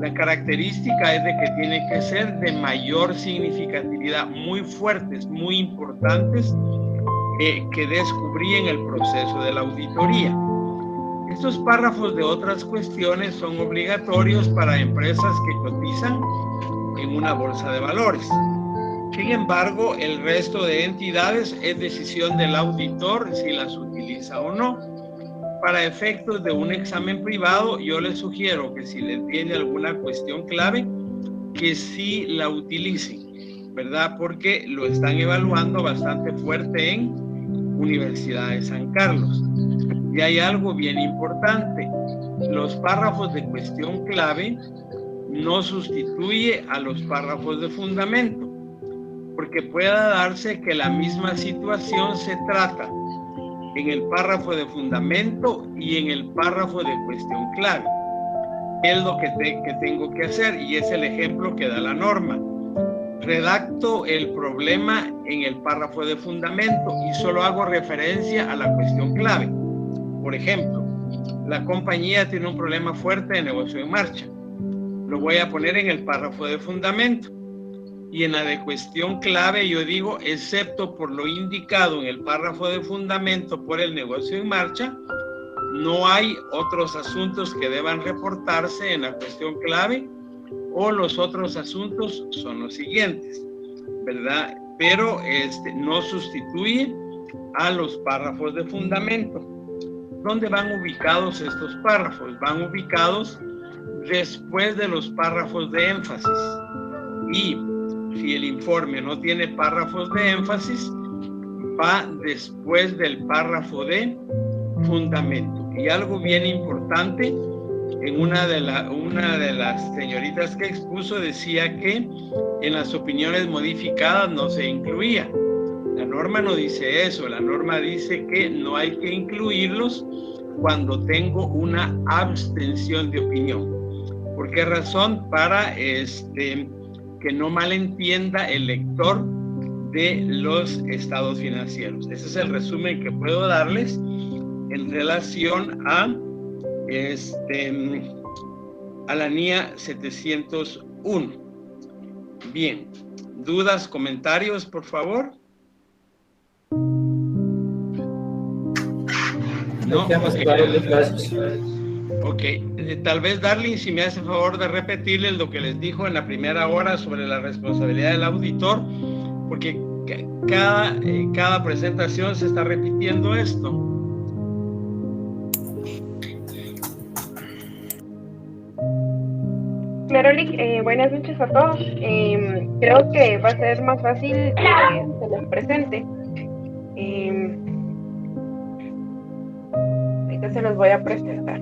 La característica es de que tienen que ser de mayor significatividad, muy fuertes, muy importantes, que descubrí en el proceso de la auditoría. Estos párrafos de otras cuestiones son obligatorios para empresas que cotizan en una bolsa de valores. Sin embargo, el resto de entidades es decisión del auditor si las utiliza o no. Para efectos de un examen privado, yo les sugiero que si les viene alguna cuestión clave, que sí la utilicen, ¿verdad? Porque lo están evaluando bastante fuerte en Universidad de San Carlos. Y hay algo bien importante. Los párrafos de cuestión clave no sustituye a los párrafos de fundamento, porque pueda darse que la misma situación se trata en el párrafo de fundamento y en el párrafo de cuestión clave. Es lo que tengo que hacer y es el ejemplo que da la norma. Redacto el problema en el párrafo de fundamento y solo hago referencia a la cuestión clave. Por ejemplo, la compañía tiene un problema fuerte de negocio en marcha. Lo voy a poner en el párrafo de fundamento. Y en la de cuestión clave yo digo, excepto por lo indicado en el párrafo de fundamento por el negocio en marcha, no hay otros asuntos que deban reportarse en la cuestión clave, o los otros asuntos son los siguientes, ¿verdad? Pero no sustituye a los párrafos de fundamento. ¿Dónde van ubicados estos párrafos? Van ubicados después de los párrafos de énfasis. Y si el informe no tiene párrafos de énfasis, va después del párrafo de fundamento. Y algo bien importante, en una de las señoritas que expuso decía que en las opiniones modificadas no se incluía. La norma no dice eso, la norma dice que no hay que incluirlos cuando tengo una abstención de opinión. ¿Por qué razón? Para que no malentienda el lector de los estados financieros. Ese es el resumen que puedo darles en relación a la NIA 701. Bien, ¿dudas, comentarios, por favor? No, ok, tal vez Darling, si me hace favor de repetirles lo que les dijo en la primera hora sobre la responsabilidad del auditor, porque cada presentación se está repitiendo esto. Claro, Lick, buenas noches a todos. Creo que va a ser más fácil que se les presente. Ahorita se los voy a presentar.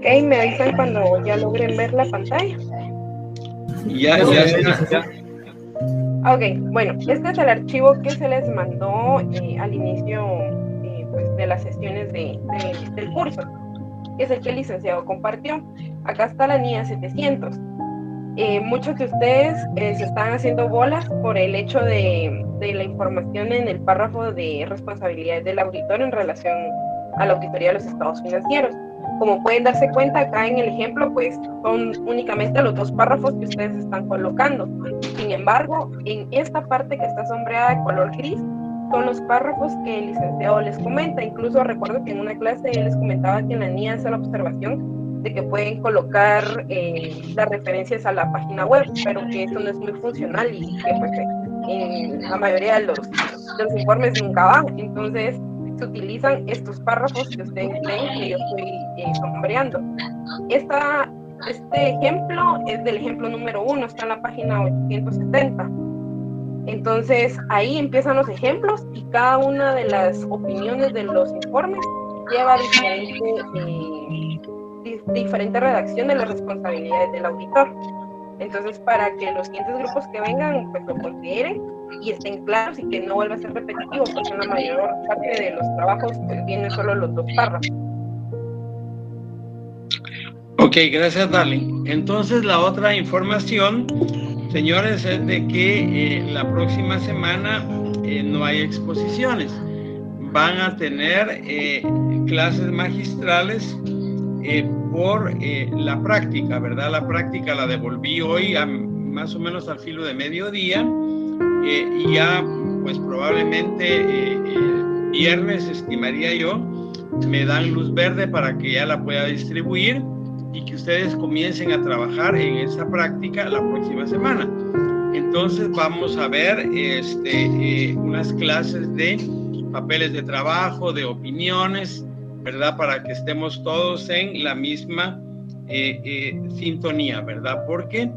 Ok, me avisan cuando ya logren ver la pantalla. Ya. Ok, bueno, este es el archivo que se les mandó al inicio pues, de las sesiones del curso, que es el que el licenciado compartió. Acá está la NIA 700. Muchos de ustedes se están haciendo bolas por el hecho de la información en el párrafo de responsabilidades del auditor en relación a la auditoría de los estados financieros. Como pueden darse cuenta acá en el ejemplo, pues son únicamente los dos párrafos que ustedes están colocando. Sin embargo, en esta parte que está sombreada de color gris, son los párrafos que el licenciado les comenta. Incluso recuerdo que en una clase él les comentaba que en la NIA hace la observación de que pueden colocar las referencias a la página web, pero que eso no es muy funcional y que pues en la mayoría de los informes nunca va. Entonces se utilizan estos párrafos que ustedes ven que yo estoy sombreando. Este ejemplo es del ejemplo número 1, está en la página 870. Entonces ahí empiezan los ejemplos y cada una de las opiniones de los informes lleva diferente redacción de las responsabilidades del auditor. Entonces, para que los siguientes grupos que vengan pues lo consideren y estén claros y que no vuelva a ser repetitivo, porque en la mayor parte de los trabajos pues vienen solo los dos párrafos. Ok, gracias, Darling. Entonces, la otra información, señores, es de que la próxima semana no hay exposiciones. Van a tener clases magistrales por la práctica, ¿verdad? La práctica la devolví hoy más o menos al filo de mediodía y ya pues probablemente viernes, estimaría yo, me dan luz verde para que ya la pueda distribuir y que ustedes comiencen a trabajar en esa práctica la próxima semana. Entonces vamos a ver unas clases de papeles de trabajo, de opiniones, ¿verdad? Para que estemos todos en la misma sintonía, ¿verdad? Porque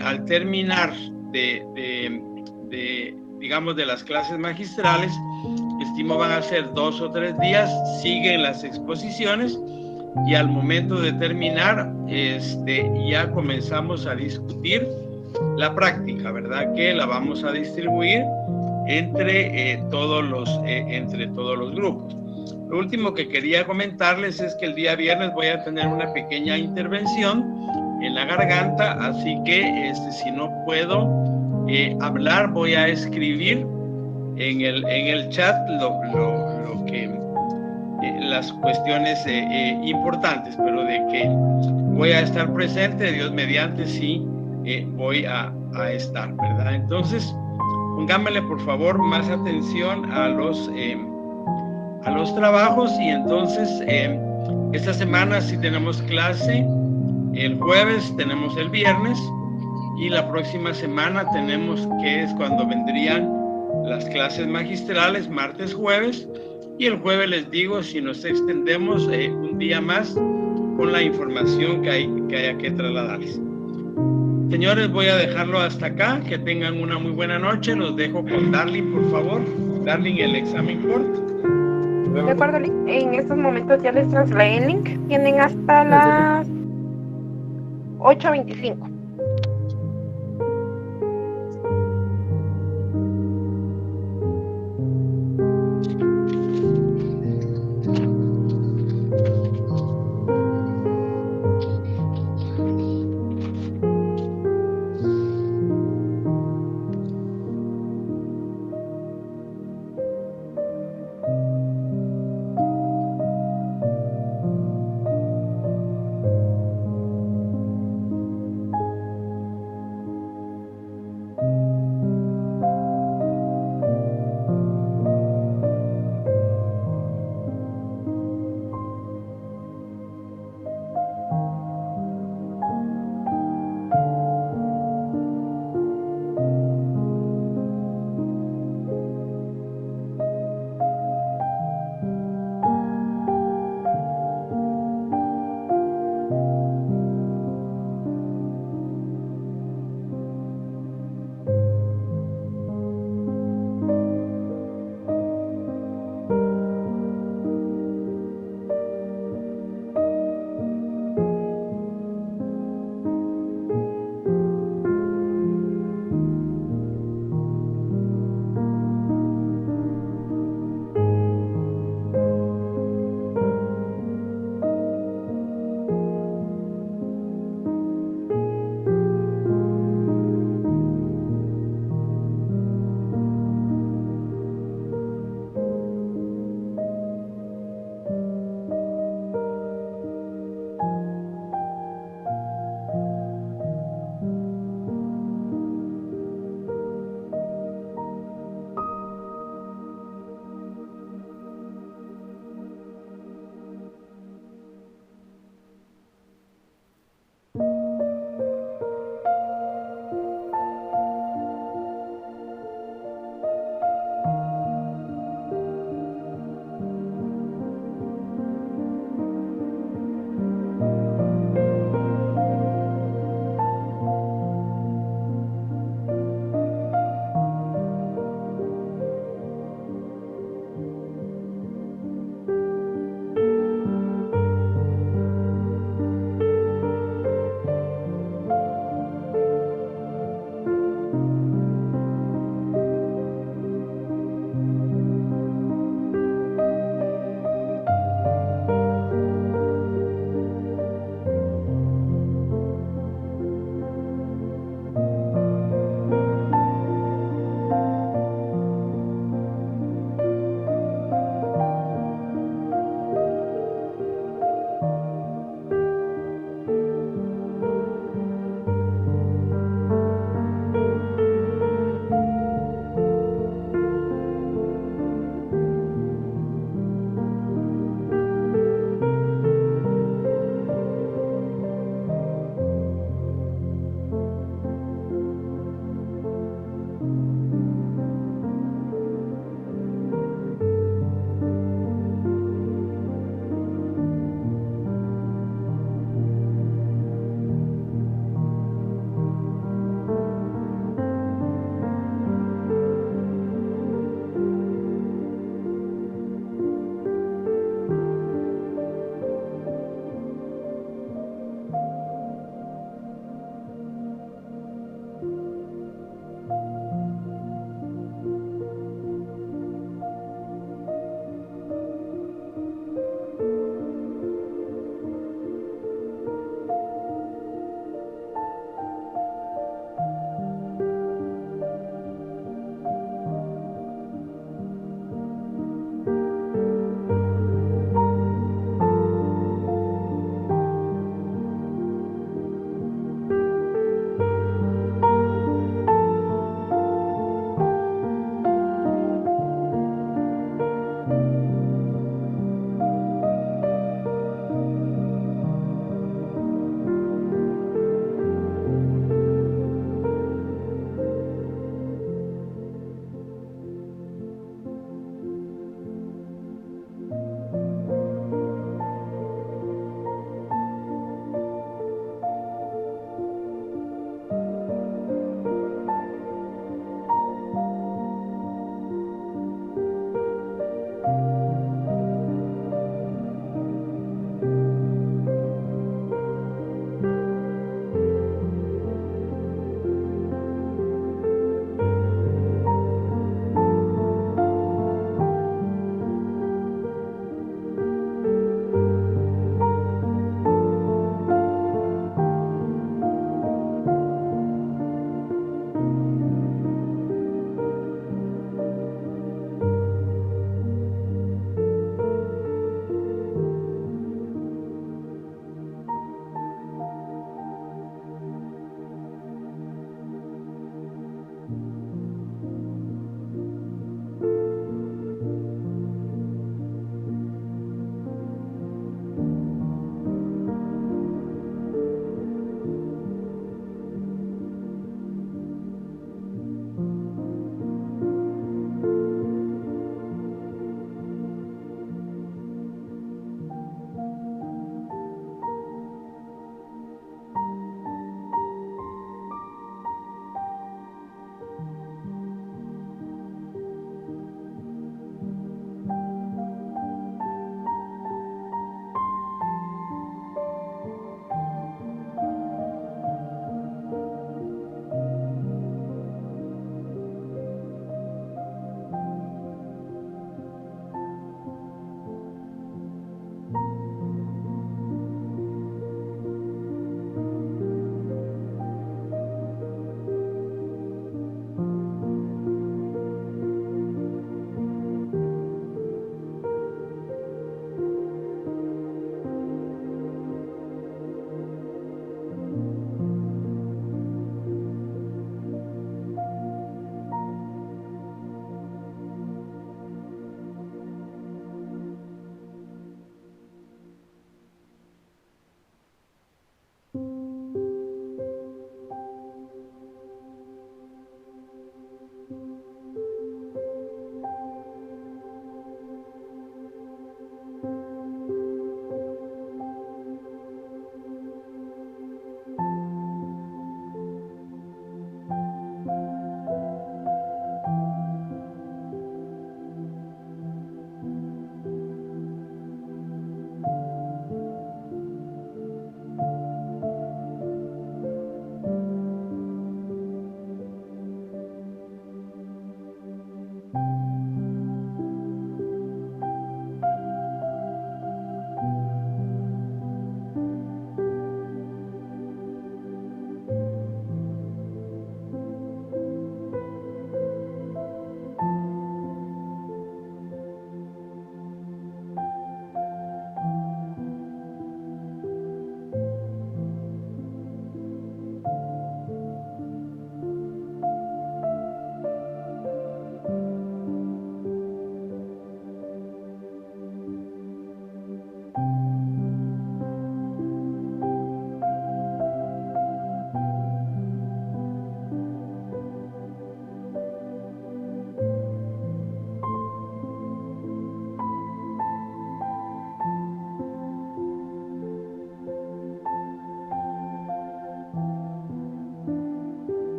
al terminar digamos, de las clases magistrales, estimo van a ser 2 o 3 días, siguen las exposiciones y al momento de terminar, ya comenzamos a discutir la práctica, ¿verdad? Que la vamos a distribuir entre todos los grupos. Lo último que quería comentarles es que el día viernes voy a tener una pequeña intervención en la garganta, así que si no puedo hablar, voy a escribir en el chat lo que las cuestiones importantes, pero de que voy a estar presente, Dios mediante, sí voy a estar, ¿verdad? Entonces, pónganmele por favor más atención a los trabajos y entonces esta semana sí tenemos clase el jueves, tenemos el viernes y la próxima semana tenemos, que es cuando vendrían las clases magistrales, martes, jueves, y el jueves les digo si nos extendemos un día más con la información que haya que trasladarles. Señores, voy a dejarlo hasta acá. Que tengan una muy buena noche. Los dejo con Darling, por favor. Darling, el examen corto. De acuerdo, en estos momentos ya les trasladé el link. Tienen hasta las 8:25.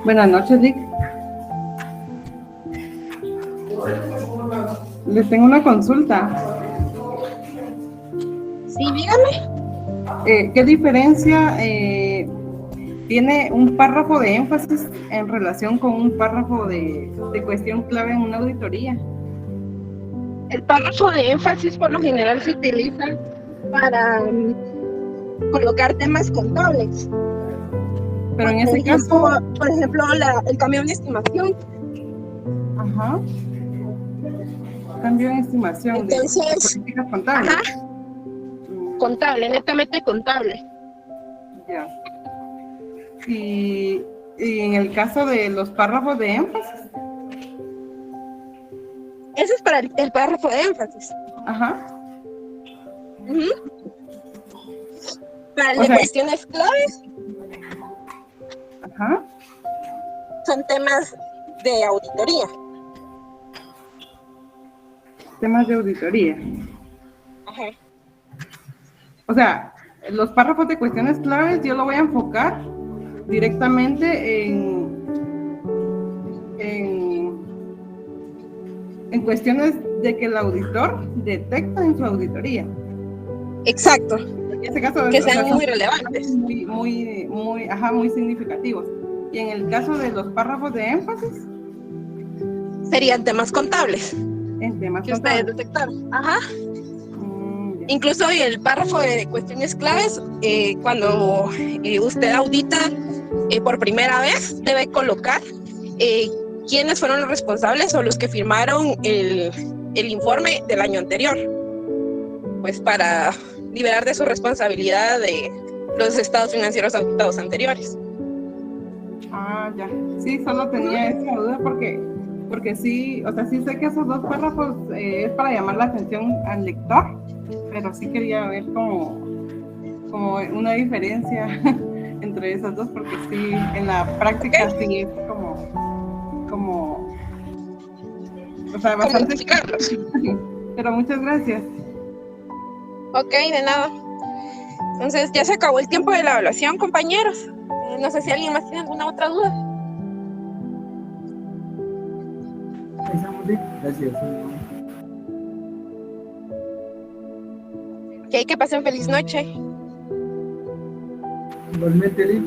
Buenas noches, Lick. Les tengo una consulta. Sí, dígame. ¿Qué diferencia tiene un párrafo de énfasis en relación con un párrafo de cuestión clave en una auditoría? El párrafo de énfasis por lo general se utiliza para colocar temas contables. Pero en ese caso, por ejemplo, el cambio en estimación. Ajá. Cambio en estimación. Entonces, de políticas contables. Ajá. Contable, netamente contable. Ya. Y en el caso de los párrafos de énfasis. Ese es para el párrafo de énfasis. Ajá. Para el de cuestiones claves. Ajá. Son temas de auditoría. Temas de auditoría. Ajá. O sea, los párrafos de cuestiones claves yo lo voy a enfocar directamente en cuestiones de que el auditor detecta en su auditoría. Exacto. En este caso, que sean muy relevantes. Muy significativos. Y en el caso de los párrafos de énfasis, serían temas contables. En temas que contables. ustedes detectaron. Ajá. Incluso el párrafo de cuestiones claves, cuando usted audita por primera vez, debe colocar quiénes fueron los responsables o los que firmaron el informe del año anterior, pues para liberar de su responsabilidad de los estados financieros auditados anteriores. Ah, ya. Sí, solo tenía esa duda porque sí, o sea, sí sé que esos dos párrafos es para llamar la atención al lector, pero sí quería ver como una diferencia entre esas dos, porque sí, en la práctica sí es como o sea, bastante. Pero muchas gracias. Ok, de nada. Entonces ya se acabó el tiempo de la evaluación, compañeros. No sé si alguien más tiene alguna otra duda. Gracias. Que pasen feliz noche. Igualmente, Lick.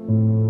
Gracias.